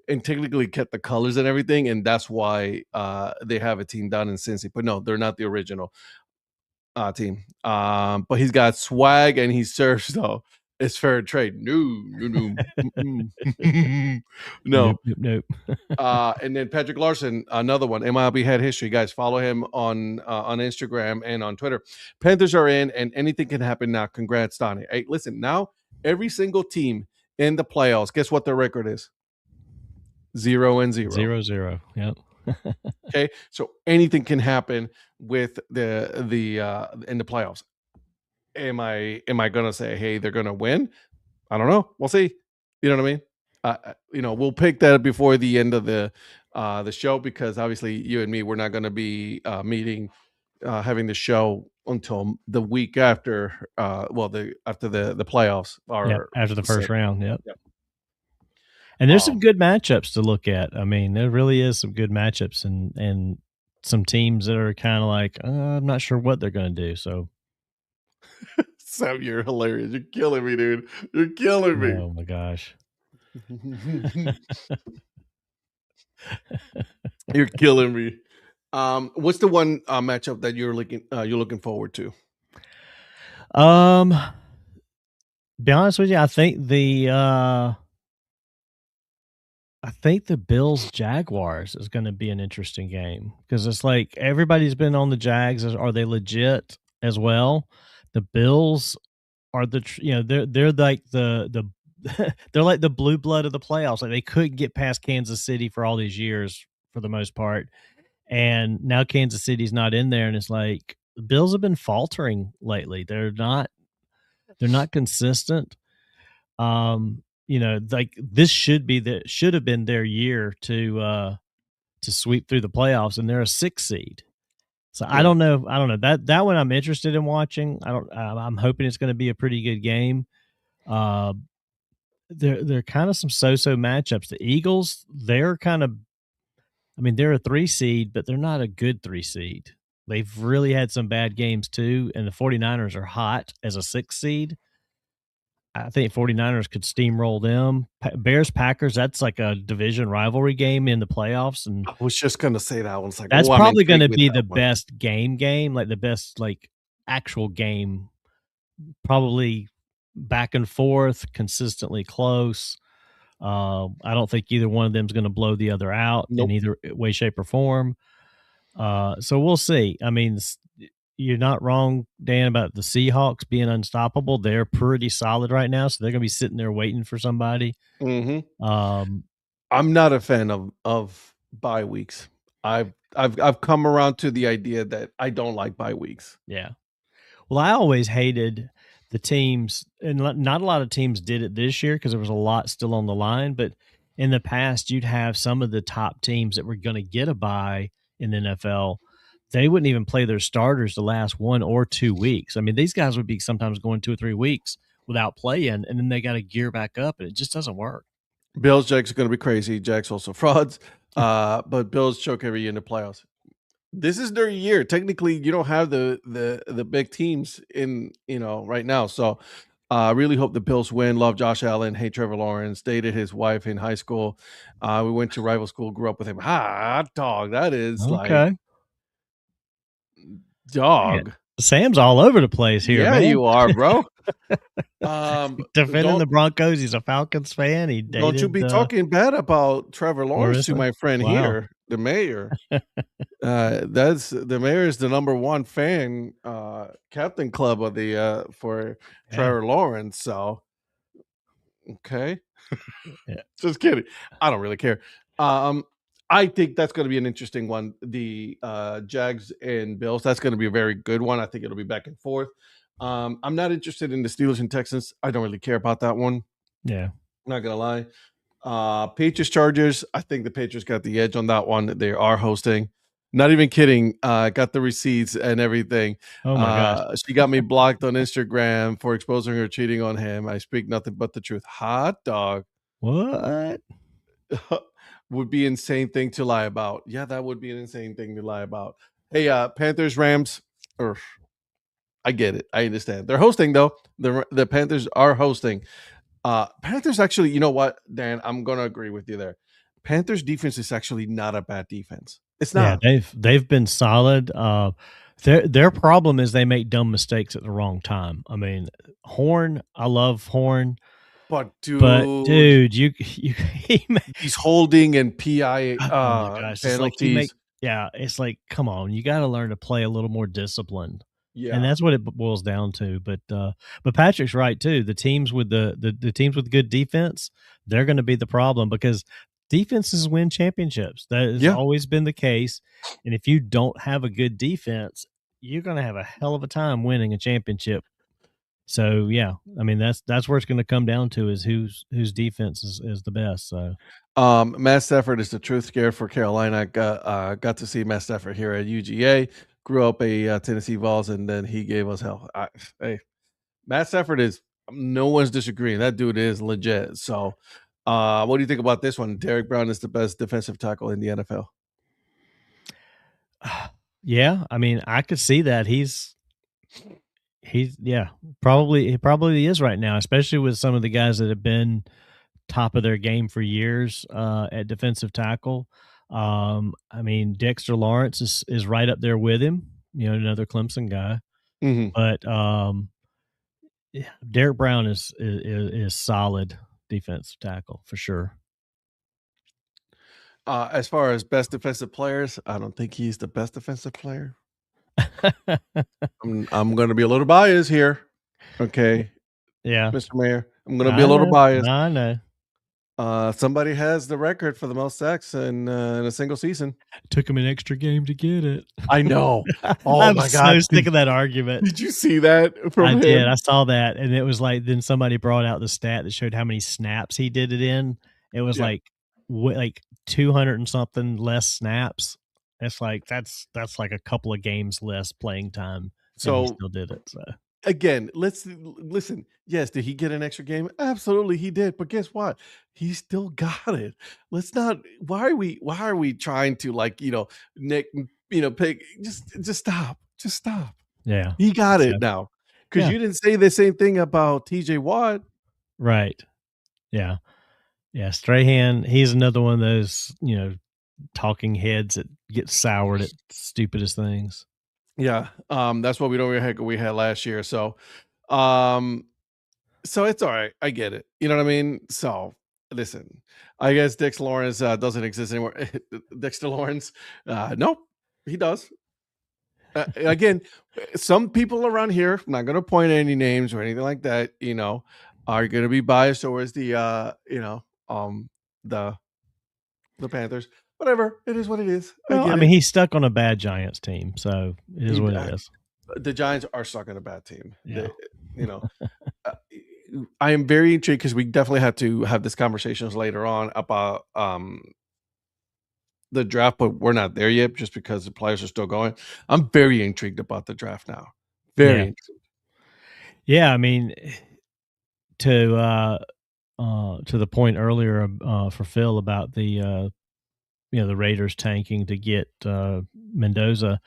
and technically kept the colors and everything, and that's why they have a team down in Cincy. But no, they're not the original team. But he's got swag and he serves though. It's fair trade. No. No. Nope. And then Patrick Larson, another one. MLB Head History, guys. Follow him on Instagram and on Twitter. Panthers are in, and anything can happen now. Congrats, Donnie. Hey, listen. Now every single team in the playoffs. Guess what their record is? 0-0. 0-0. Yep. Okay, so anything can happen with the in the playoffs. Am I gonna say, hey, they're gonna win? I don't know. We'll see. You know what I mean? We'll pick that before the end of the show, because obviously you and me, we're not gonna be meeting, having the show until the week after. After the playoffs are after the first round. Yep. And there's some Um, good matchups to look at. I mean, there really is some good matchups, and some teams that are kind of like, I'm not sure what they're going to do. So, Sam, you're hilarious. You're killing me, dude. You're killing me. oh my gosh. You're killing me. What's the one matchup that you're looking forward to? Be honest with you, I think the Bills Jaguars is going to be an interesting game, because it's like everybody's been on the Jags. Are they legit as well? The Bills are they're like the they're like the blue blood of the playoffs. Like, they couldn't get past Kansas City for all these years for the most part, and now Kansas City's not in there, and it's like the Bills have been faltering lately. They're not consistent. Like, this should have been their year to sweep through the playoffs, and they're a 6 seed. So Yeah. I don't know. That one I'm interested in watching. I'm hoping it's going to be a pretty good game. They're kind of some so-so matchups. The Eagles, they're a 3 seed, but they're not a good 3 seed. They've really had some bad games too, and the 49ers are hot as a 6 seed. I think 49ers could steamroll them. Bears, Packers, that's like a division rivalry game in the playoffs. And I was just going to say that one's like, that's I'm probably going to intrigued be with the that one. best game, like the best, like, actual game. Probably back and forth, consistently close. I don't think either one of them is going to blow the other out Nope. in either way, shape, or form. So we'll see. I mean, you're not wrong, Dan, about the Seahawks being unstoppable. They're pretty solid right now, so they're going to be sitting there waiting for somebody. Mm-hmm. Um, I'm not a fan of bye weeks. I've come around to the idea that I don't like bye weeks. Yeah. Well, I always hated the teams, and not a lot of teams did it this year because there was a lot still on the line. But in the past, you'd have some of the top teams that were going to get a bye in the NFL. They wouldn't even play their starters the last 1 or 2 weeks. I mean, these guys would be sometimes going 2 or 3 weeks without playing, and then they got to gear back up, and it just doesn't work. Bills, Jags are going to be crazy. Jags also frauds. But Bills choke every year in the playoffs. This is their year. Technically, you don't have the big teams in right now. So I really hope the Bills win. Love Josh Allen. Hate Trevor Lawrence. Dated his wife in high school. We went to rival school. Grew up with him. Hot dog. That is like dog. Man, Sam's all over the place here, yeah, man. you are, bro. Defending the Broncos. He's a Falcons fan. He dated, don't you be talking bad about Trevor Lawrence to my friend here, the mayor. That's the mayor is the #1 fan, captain club of the for Trevor Lawrence. So okay, just kidding. I don't really care. I think that's going to be an interesting one. The Jags and Bills. That's going to be a very good one. I think it'll be back and forth. I'm not interested in the Steelers and Texans. I don't really care about that one. Yeah, I'm not gonna lie. Patriots Chargers. I think the Patriots got the edge on that one. They are hosting. Not even kidding. Got the receipts and everything. Oh my gosh. She got me blocked on Instagram for exposing her cheating on him. I speak nothing but the truth. Hot dog. What? Would be insane thing to lie about. Yeah, that would be an insane thing to lie about. Hey, Panthers, Rams. I get it. I understand. They're hosting though. The Panthers are hosting. Panthers actually, you know what, Dan? I'm gonna agree with you there. Panthers defense is actually not a bad defense. It's Yeah, not. they've been solid. Their problem is they make dumb mistakes at the wrong time. I mean, Horn, I love Horn, But but dude, dude, he he's holding and PI oh my gosh, it's like penalties. it's like, come on, you got to learn to play a little more disciplined. And Yeah. that's what it boils down to. But Patrick's right too. The teams with the teams with good defense, they're going to be the problem because defenses win championships. That has Yeah. always been the case. And if you don't have a good defense, you're going to have a hell of a time winning a championship. So yeah, I mean that's where it's going to come down to is whose defense is the best. So Matt Stafford is the truth scare for Carolina. I got to see Matt Stafford here at UGA. Grew up a Tennessee Vols, and then he gave us hell. Hey, Matt Stafford is no one's disagreeing. That dude is legit. So, what do you think about this one? Derek Brown is the best defensive tackle in the NFL. yeah, I mean I could see that he's yeah, he probably is right now, especially with some of the guys that have been top of their game for years at defensive tackle. I mean, Dexter Lawrence is right up there with him, another Clemson guy. Mm-hmm. But yeah, Derek Brown is solid defensive tackle for sure. As far as best defensive players, I don't think he's the best defensive player. I'm going to be a little biased here. Okay. Yeah. Mr. Mayor, I'm going to be a little biased. I know. Somebody has the record for the most sacks in a single season. Took him an extra game to get it. I know. Oh I'm my so God! sick of that argument. Did you see that? I did. I saw that, and it was like then somebody brought out the stat that showed how many snaps he did it in. It was like 200 and something less snaps. It's like that's like a couple of games less playing time. So he still did it. So again, let's listen. Yes, did he get an extra game? Absolutely, he did. But guess what? He still got it. Let's not. Why are we trying to Nick? Pick. Just stop. Just stop. Yeah, he got it now. Because you didn't say the same thing about TJ Watt. Right. Yeah. Yeah. Strahan. He's another one of those talking heads that get soured at stupidest things. Yeah, that's what we had last year. So, so it's all right. I get it. You know what I mean? So, listen, I guess Dexter Lawrence doesn't exist anymore. Dexter Lawrence, nope, he does. Again, some people around here, I'm not going to point any names or anything like that, are going to be biased towards the Panthers. Whatever, it is what it is. Well, I mean, he's stuck on a bad Giants team, so it is what it is. The Giants are stuck on a bad team. Yeah. I am very intrigued because we definitely have to have this conversations later on about the draft, but we're not there yet just because the players are still going. I'm very intrigued about the draft now. Very intrigued. Yeah, I mean, to the point earlier for Phil about the the Raiders tanking to get Mendoza.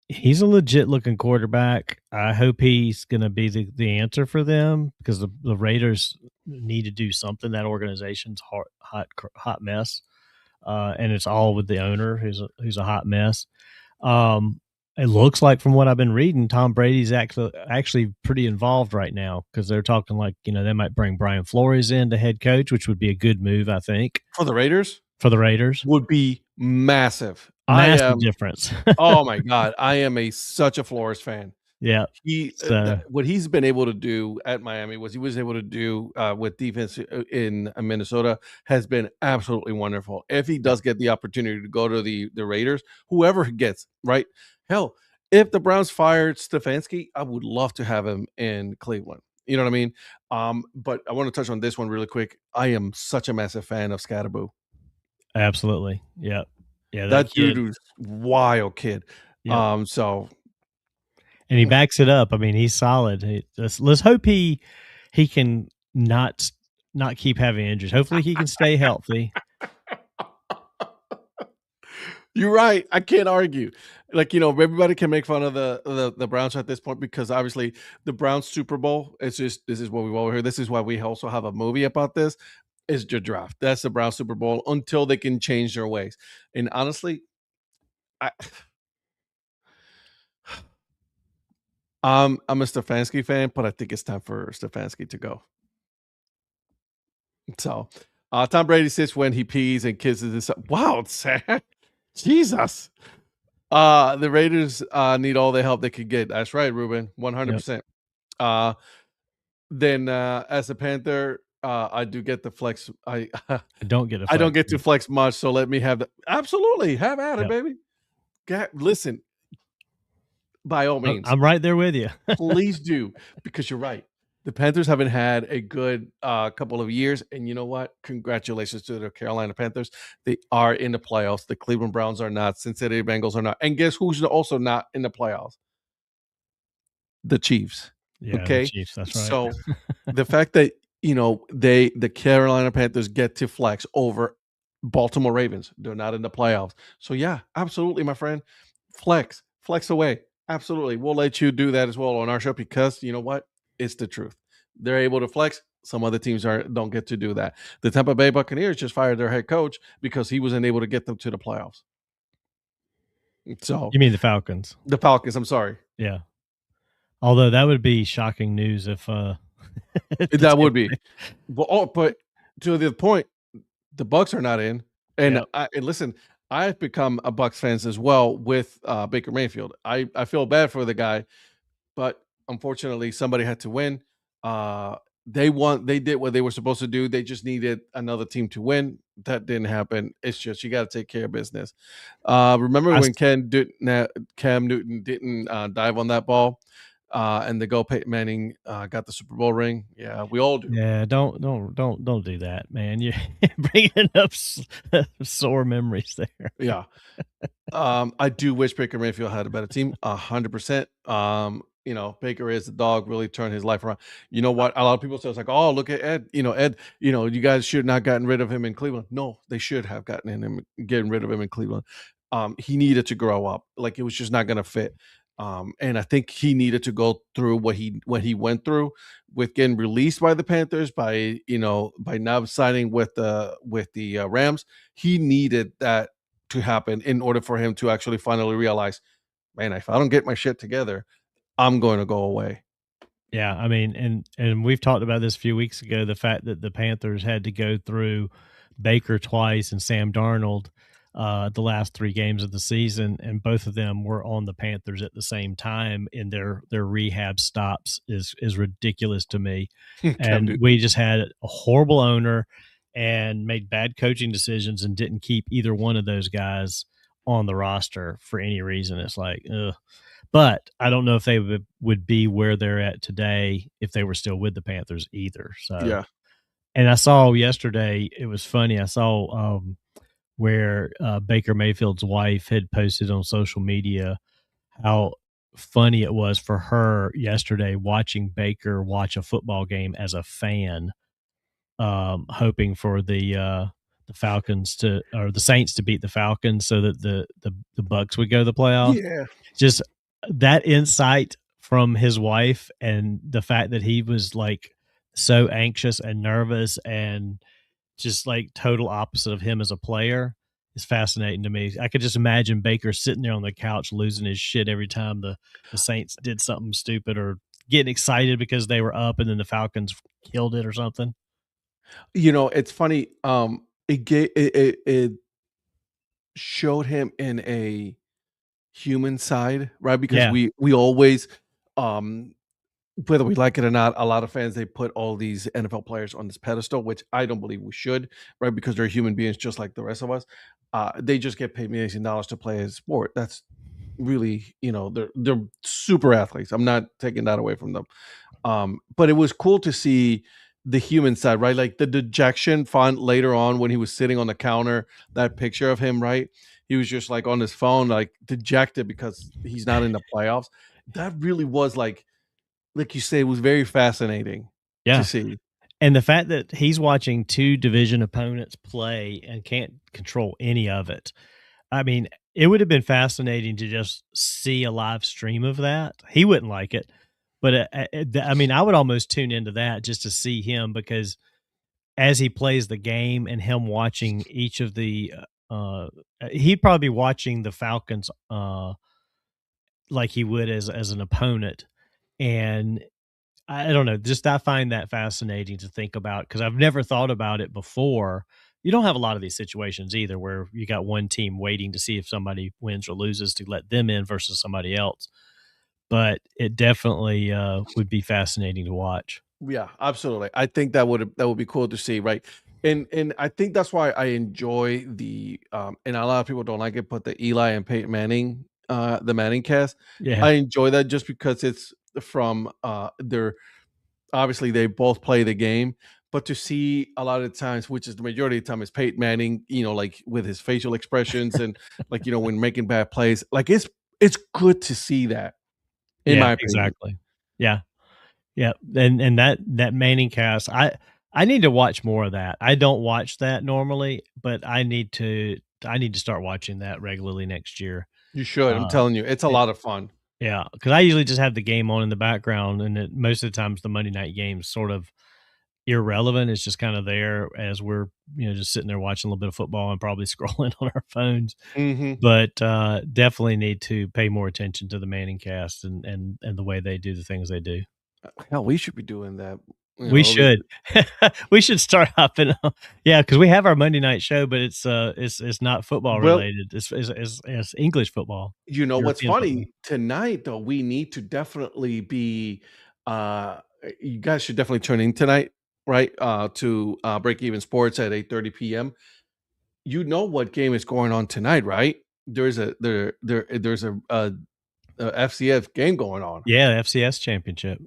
He's a legit looking quarterback. I hope he's going to be the answer for them because the Raiders need to do something. That organization's hot mess, and it's all with the owner who's a hot mess. It looks like from what I've been reading, Tom Brady's actually pretty involved right now because they're talking like they might bring Brian Flores in to head coach, which would be a good move, I think, for the Raiders. Would be massive. Difference. Oh my God, I am such a Flores fan. Yeah, what he's been able to do at Miami, what he was able to do with defense in Minnesota has been absolutely wonderful. If he does get the opportunity to go to the Raiders, whoever gets right, hell, if the Browns fired Stefanski, I would love to have him in Cleveland. You know what I mean? But I want to touch on this one really quick. I am such a massive fan of Scatterboo. Absolutely. Yep. Yeah, that That dude kid. was wild kid. Yep. So And he backs it up. I mean, he's solid. Let's hope he can not keep having injuries. Hopefully, he can stay healthy. you're right. I can't argue. Like, everybody can make fun of the Browns at this point because obviously the Browns Super Bowl, it's just this is what we've all heard. This is why we also have a movie about this. Is your draft. That's the Browns Super Bowl until they can change their ways. And honestly, I I'm a Stefanski fan, but I think it's time for Stefanski to go. So Tom Brady sits when he pees and kisses his son. Wow, it's sad. Jesus. The Raiders need all the help they could get. That's right, Ruben. Yep. 100%. Then as a Panther, I do get the flex. I I don't get a I don't flex. get to flex much, so let me have the absolutely have at it, Yep. baby. Listen, by all means, I'm right there with you. please do, because you're right. The Panthers haven't had a good couple of years, and you know what? Congratulations to the Carolina Panthers. They are in the playoffs. The Cleveland Browns are not. Cincinnati Bengals are not. And guess who's also not in the playoffs? The Chiefs. Yeah, the Okay, Chiefs. That's right. so the fact that the Carolina Panthers get to flex over Baltimore Ravens, they're not in the playoffs. So yeah, absolutely, my friend, flex away. Absolutely, we'll let you do that as well on our show because you know what? It's the truth. They're able to flex. Some other teams don't get to do that. The Tampa Bay Buccaneers just fired their head coach because he wasn't able to get them to the playoffs. So You mean the Falcons? the Falcons. I'm sorry. Yeah. Although that would be shocking news if That would be. But to the point, the Bucks are not in, and Yep. and listen, I've become a Bucks fans as well with Baker Mayfield. I feel bad for the guy, but unfortunately, somebody had to win. They won. They did what they were supposed to do. They just needed another team to win. That didn't happen. It's just you got to take care of business. Remember I when s- Cam Newton didn't dive on that ball, and the go Peyton Manning got the Super Bowl ring? Yeah, we all do. yeah, don't do that, man. You're bringing up sore memories there. Yeah. I do wish Baker Mayfield had a better team, 100%. Baker is the dog, really turned his life around. You know what? A lot of people say it's like, oh, look at Ed. Ed, you guys should not gotten rid of him in Cleveland. No, they should have getting rid of him in Cleveland. He needed to grow up. Like it was just not gonna fit. And I think he needed to go through what he went through with getting released by the Panthers, by now signing with the Rams. He needed that to happen in order for him to actually finally realize, man, if I don't get my shit together, I'm going to go away. Yeah, I mean, and we've talked about this a few weeks ago, the fact that the Panthers had to go through Baker twice and Sam Darnold the last 3 games of the season, and both of them were on the Panthers at the same time in their rehab stops is ridiculous to me. Cam And Newton. we just had a horrible owner and made bad coaching decisions and didn't keep either one of those guys on the roster for any reason. It's like, ugh. But I don't know if they would be where they're at today if they were still with the Panthers either. So, Yeah. and I saw yesterday, it was funny. I saw where Baker Mayfield's wife had posted on social media how funny it was for her yesterday watching Baker watch a football game as a fan, hoping for the Falcons or the Saints to beat the Falcons so that the Bucks would go to the playoffs. Yeah. Just that insight from his wife and the fact that he was like so anxious and nervous and just like total opposite of him as a player is fascinating to me. I could just imagine Baker sitting there on the couch losing his shit every time the Saints did something stupid or getting excited because they were up and then the Falcons killed it or something. It's funny. It showed him in a human side, right? Because Yeah. we always, um, whether we like it or not, a lot of fans they put all these NFL players on this pedestal, which I don't believe we should, right? Because they're human beings just like the rest of us. They just get paid millions of dollars to play a sport. That's really, they're super athletes. I'm not taking that away from them. But it was cool to see the human side, right? Like the dejection font later on when he was sitting on the counter, that picture of him, right? He was just like on his phone, like dejected because he's not in the playoffs. That really was like you say, it was very fascinating to Yeah. see. And the fact that he's watching 2 division opponents play and can't control any of it. I mean, it would have been fascinating to just see a live stream of that. He wouldn't like it, but, I mean, I would almost tune into that just to see him because as he plays the game and him watching each of the, he'd probably be watching the Falcons, like he would as an opponent, and I don't know, just I find that fascinating to think about because I've never thought about it before. You don't have a lot of these situations either where you got one team waiting to see if somebody wins or loses to let them in versus somebody else. But it definitely would be fascinating to watch. Yeah, absolutely. I think that would be cool to see, right? And I think that's why I enjoy and a lot of people don't like it, but the Eli and Peyton Manning, the Manning cast. Yeah. I enjoy that just because it's from their obviously they both play the game, but to see a lot of the times, which is the majority of the time, is Peyton Manning, like with his facial expressions and like when making bad plays, like it's good to see that, in Yeah, my opinion. exactly. Yeah. Yeah, and that Manning cast, I need to watch more of that. I don't watch that normally, but I need to start watching that regularly next year. You should. I'm Uh, telling you, it's a it lot of fun. Yeah, because I usually just have the game on in the background, and most of the times the Monday night game's sort of irrelevant. It's just kinda there as we're, just sitting there watching a little bit of football and probably scrolling on our phones. Hmm. But, definitely need to pay more attention to the Manning cast and the way they do the things they do. Hell, we should be doing that. We At least. should. We should start hopping on yeah, because we have our Monday night show, but it's not football Well, related. It's English football, what's European football. funny tonight though, we need to definitely be. You guys should definitely tune in tonight, right? To Break Even Sports at 8:30 p.m. You know what game is going on tonight, right? There's a FCS game going on. Yeah, FCS championship.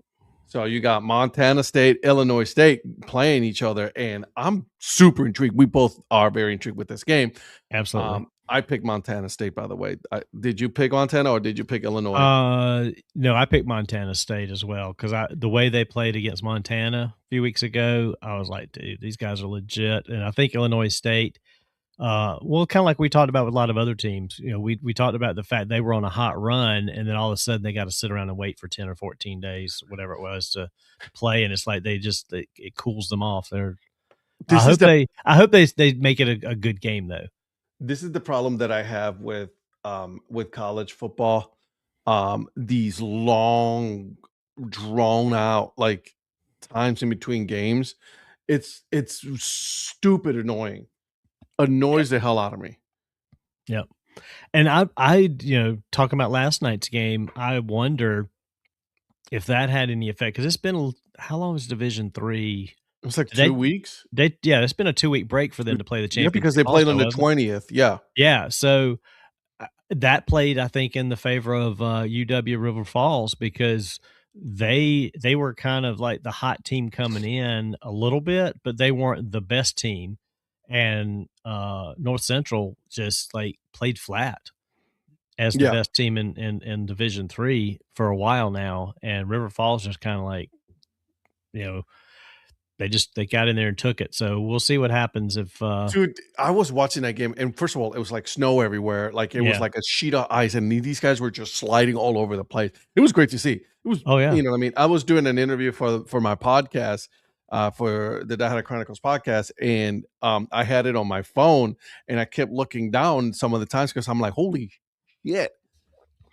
So you got Montana State, Illinois State playing each other, and I'm super intrigued. We both are very intrigued with this game. Absolutely. I picked Montana State, by the way. Did you pick Montana or did you pick Illinois? No, I picked Montana State as well because the way they played against Montana a few weeks ago, I was like, "Dude, these guys are legit." And I think Illinois State well, kinda like we talked about with a lot of other teams, we talked about the fact they were on a hot run, and then all of a sudden they gotta sit around and wait for 10 or 14 days, whatever it was, to play, and it's like it cools them off. This is the I hope they make it a good game, though. this is the problem that I have with college football. These long, drawn out like times in between games. It's stupid annoying. Yep, Annoys the hell out of me. yep. And talking about last night's game, I wonder if that had any effect because it's been how long is Division 3? It was like Did they 2 weeks. yeah, it's been a 2-week break for them to play the Yeah, because championship they played on also, the wasn't it? 20th. Yeah. Yeah, so that played, I think, in the favor of UW River Falls because they were kind of like the hot team coming in a little bit, but they weren't the best team. And North Central just like played flat as the Yeah. best team in Division 3 for a while now, and River Falls just kind of like you know they got in there and took it. So we'll see what happens if Dude, I was watching that game, and first of all, it was like snow everywhere. Like it was yeah. like a sheet of ice, and these guys were just sliding all over the place. It was great to see. It was, Oh yeah. you know what I mean? I was doing an interview for my podcast, for the Data Chronicles podcast, and I had it on my phone, and I kept looking down some of the times because I'm like, holy shit.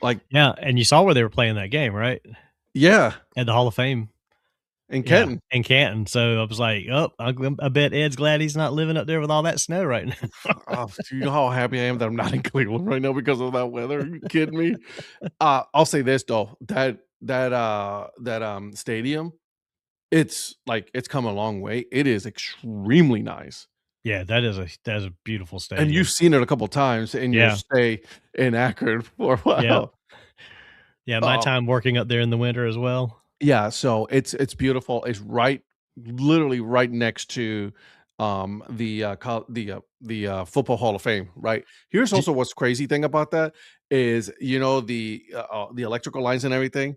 Like, Yeah, and you saw where they were playing that game, right? yeah, At the Hall of Fame. in Yeah, Kenton. in Canton, so I was like, "Oh, I bet Ed's glad he's not living up there with all that snow right now." Oh, do you know how happy I am that I'm not in Cleveland right now because of that weather? Are you kidding me? I'll say this though, that stadium, it's come a long way. It is extremely nice. Yeah, that is a beautiful And you've stadium. seen it a couple times in your Yeah, stay in Akron for a yeah, while. yeah, my Um, time working up there in the winter as well. Yeah, so it's beautiful. It's literally right next to football Hall of Fame, right? Here's J also what's crazy thing about that is, the electrical lines and everything,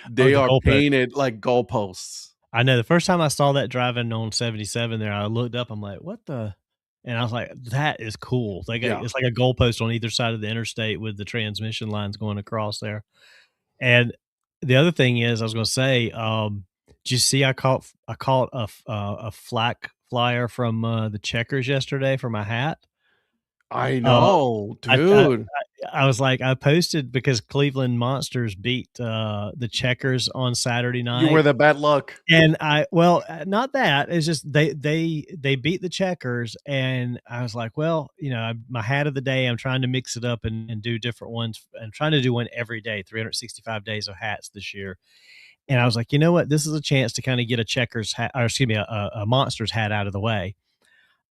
Oh, they the are goalpost. painted like goalposts. I know the first time I saw that driving on 77 there, I looked up, I'm like, "What the?" And I was like, "That is cool." They got Yeah. it's like a goalpost on either side of the interstate with the transmission lines going across there. And the other thing is, I was gonna say, did you see I caught a flak flyer from, the Checkers yesterday for my hat? I Uh, know, I I dude. I was like, I posted because Cleveland Monsters beat, the Checkers on Saturday You were night, the bad luck. and not that, it's just they beat the Checkers, and I was like, "Well, my hat of the day, I'm trying to mix it up and do different ones, and trying to do one every day, 365 days of hats this year." And I was like, "You know what? This is a chance to kinda get a Checkers hat, or excuse me, a Monsters hat out of the way."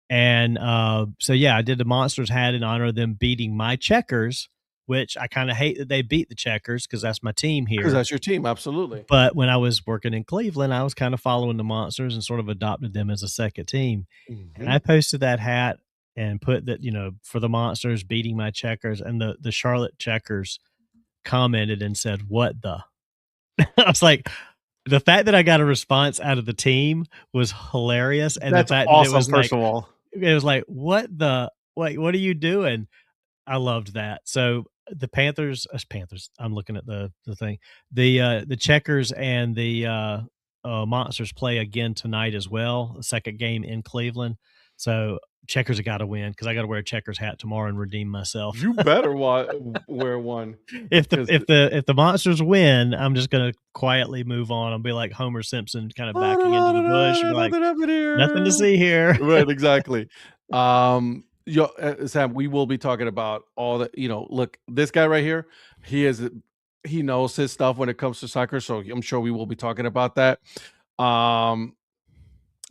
And, so, yeah, I did the Monsters hat in honor of them beating my Checkers, which I kinda hate that they beat the Checkers because that's my team 'Cause here. that's your team, absolutely. But when I was working in Cleveland, I was kinda following the Monsters and sort of adopted them as a second team. And Mhm. I posted that hat and put that, for the Monsters beating my Checkers, and the Charlotte Checkers commented and said, "What the?" I was like, the fact that I got a response out of the team was hilarious, and the That's fact that it awesome, was first like of all. "What the what are you doing?" I loved that. So the Panthers. I'm looking at the thing. The Checkers and the Monsters play again tonight as well. The second game in Cleveland. So Checkers have got to win because I got to wear a Checkers hat tomorrow and redeem myself. You better wear one if the 'cause if the if the Monsters win, I'm just gonna quietly move on. I'll be like Homer Simpson, kind of backing into the bush, and be like, nothing happened nothing to here. see here. Right, exactly. Sam, we will be talking about all the look, this guy right here, he knows his stuff when it comes to soccer, so I'm sure we will be talking about that. Um,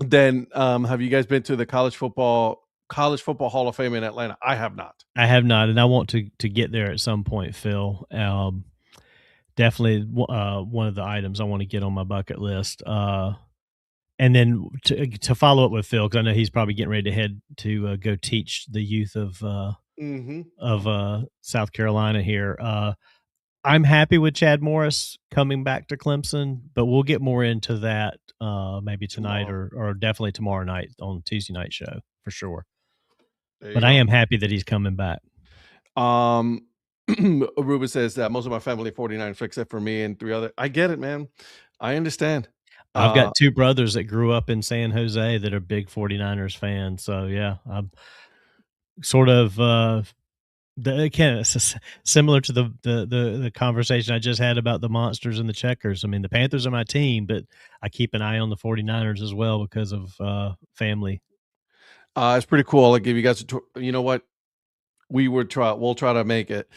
have you guys been to the College Football Hall of Fame in Atlanta? I have not. I have not, and I want to get there at some point, Phil. Definitely, one of the items I want to get on my bucket list. And then to follow up with Phil, because I know he's probably getting ready to head to go teach the youth Mhm. of South Carolina here. I'm happy with Chad Morris coming back to Clemson, but we'll get more into that maybe tonight Tomorrow. or definitely tomorrow night on Tuesday night show for sure. There you But I go. am happy that he's coming back. Um, Ruben says that most of my family 49ers except for me and 3 other. I get it, man. I understand. I've Uh, got 2 brothers that grew up in San Jose that are big 49ers fans, so yeah, I'm sort of, again, it's similar to the conversation I just had about the Monsters and the Checkers. I mean, the Panthers are my team, but I keep an eye on the 49ers as well because of, family. it's pretty cool. I'll give you guys a tour. You know what? We'll try to make it.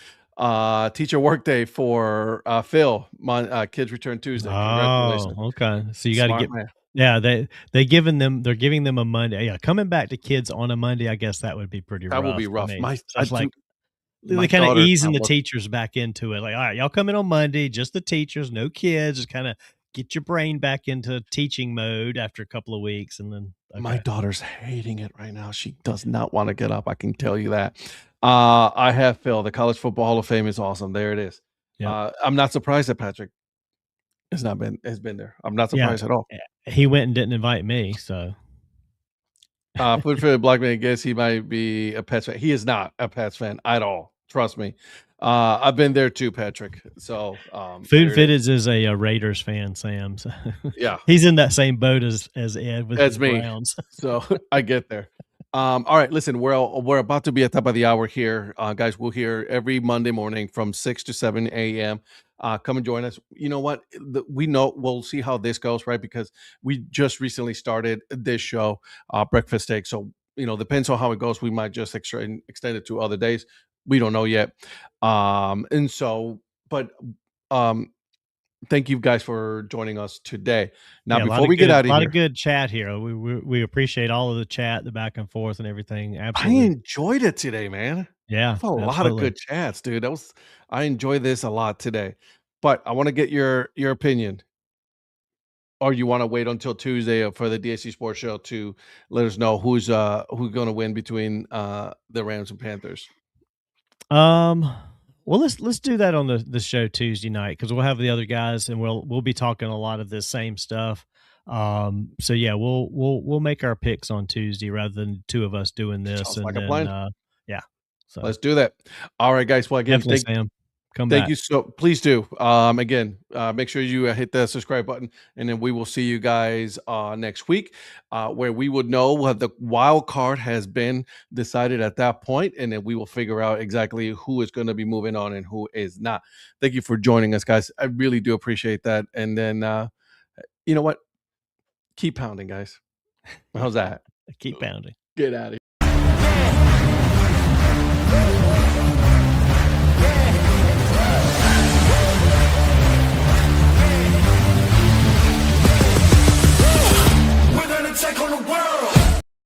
Teacher work day for Phil. My kids return Tuesday. Oh, Congratulations. okay. So you gotta Smart get man. yeah, they're giving them a Monday. Yeah, coming back to kids on a Monday, I guess that would be pretty That will rough. be I rough. mean, My so I it's like do they my kinda daughter's easing not the working. teachers back into it, like, "Alright, y'all come in on Monday, just the teachers, no kids, just kinda get your brain back into teaching mode after a couple of weeks," and then My okay. daughter's hating it right now. She does not want to get up. I can tell you that. I have Phil. The College Football Hall of Fame is awesome. There it is. Yep. I'm not surprised that Patrick has been there. I'm not Yeah, surprised at all. he went and didn't invite me, so Food for the Black Man, guess he might be a Pets fan. He is not a Pets fan at all. Trust me. I've been there too, Patrick. So Food there it is. Fitteds is a Raiders fan, Sam, so Yeah, he's in that same boat as Ed with his that's me. Browns. So I get there. All right, listen, we're about to be at top of the hour here, guys. We'll hear every Monday morning from 6 to 7 a.m. Come and join us. You know what? We know we'll see how this goes, right? Because we just recently started this show, Breakfast Steak. So depends on how it goes. We might just extend it to other days. We don't know yet. And so, but um, thank you guys for joining us today. Now, Yeah, before we get out a of lot of here. good chat here. We appreciate all of the chat, the back and forth and everything. I Absolutely. enjoyed it today, man. Yeah, Have a lot of absolutely. good chats, dude. I enjoyed this a lot today. But I want to get your opinion. or you want to wait until Tuesday for the DSC Sports Show to let us know who's going to win between the Rams and Panthers? Well, let's do that on the show Tuesday night, because we'll have the other guys and we'll be talking a lot of this same stuff. So yeah, we'll make our picks on Tuesday rather than two of us doing this. Sounds and like a then plan. yeah, so Let's do that. All right, guys. Well, again, definitely, Sam, come thank back. you. So please do. Again, make sure you hit the subscribe button, and then we will see you guys next week, where we would know what the wild card has been decided at that point, and then we will figure out exactly who is going to be moving on and who is not. Thank you for joining us, guys. I really do appreciate that. And then, you know what? Keep pounding, guys. How's that? Keep pounding. Get out of here.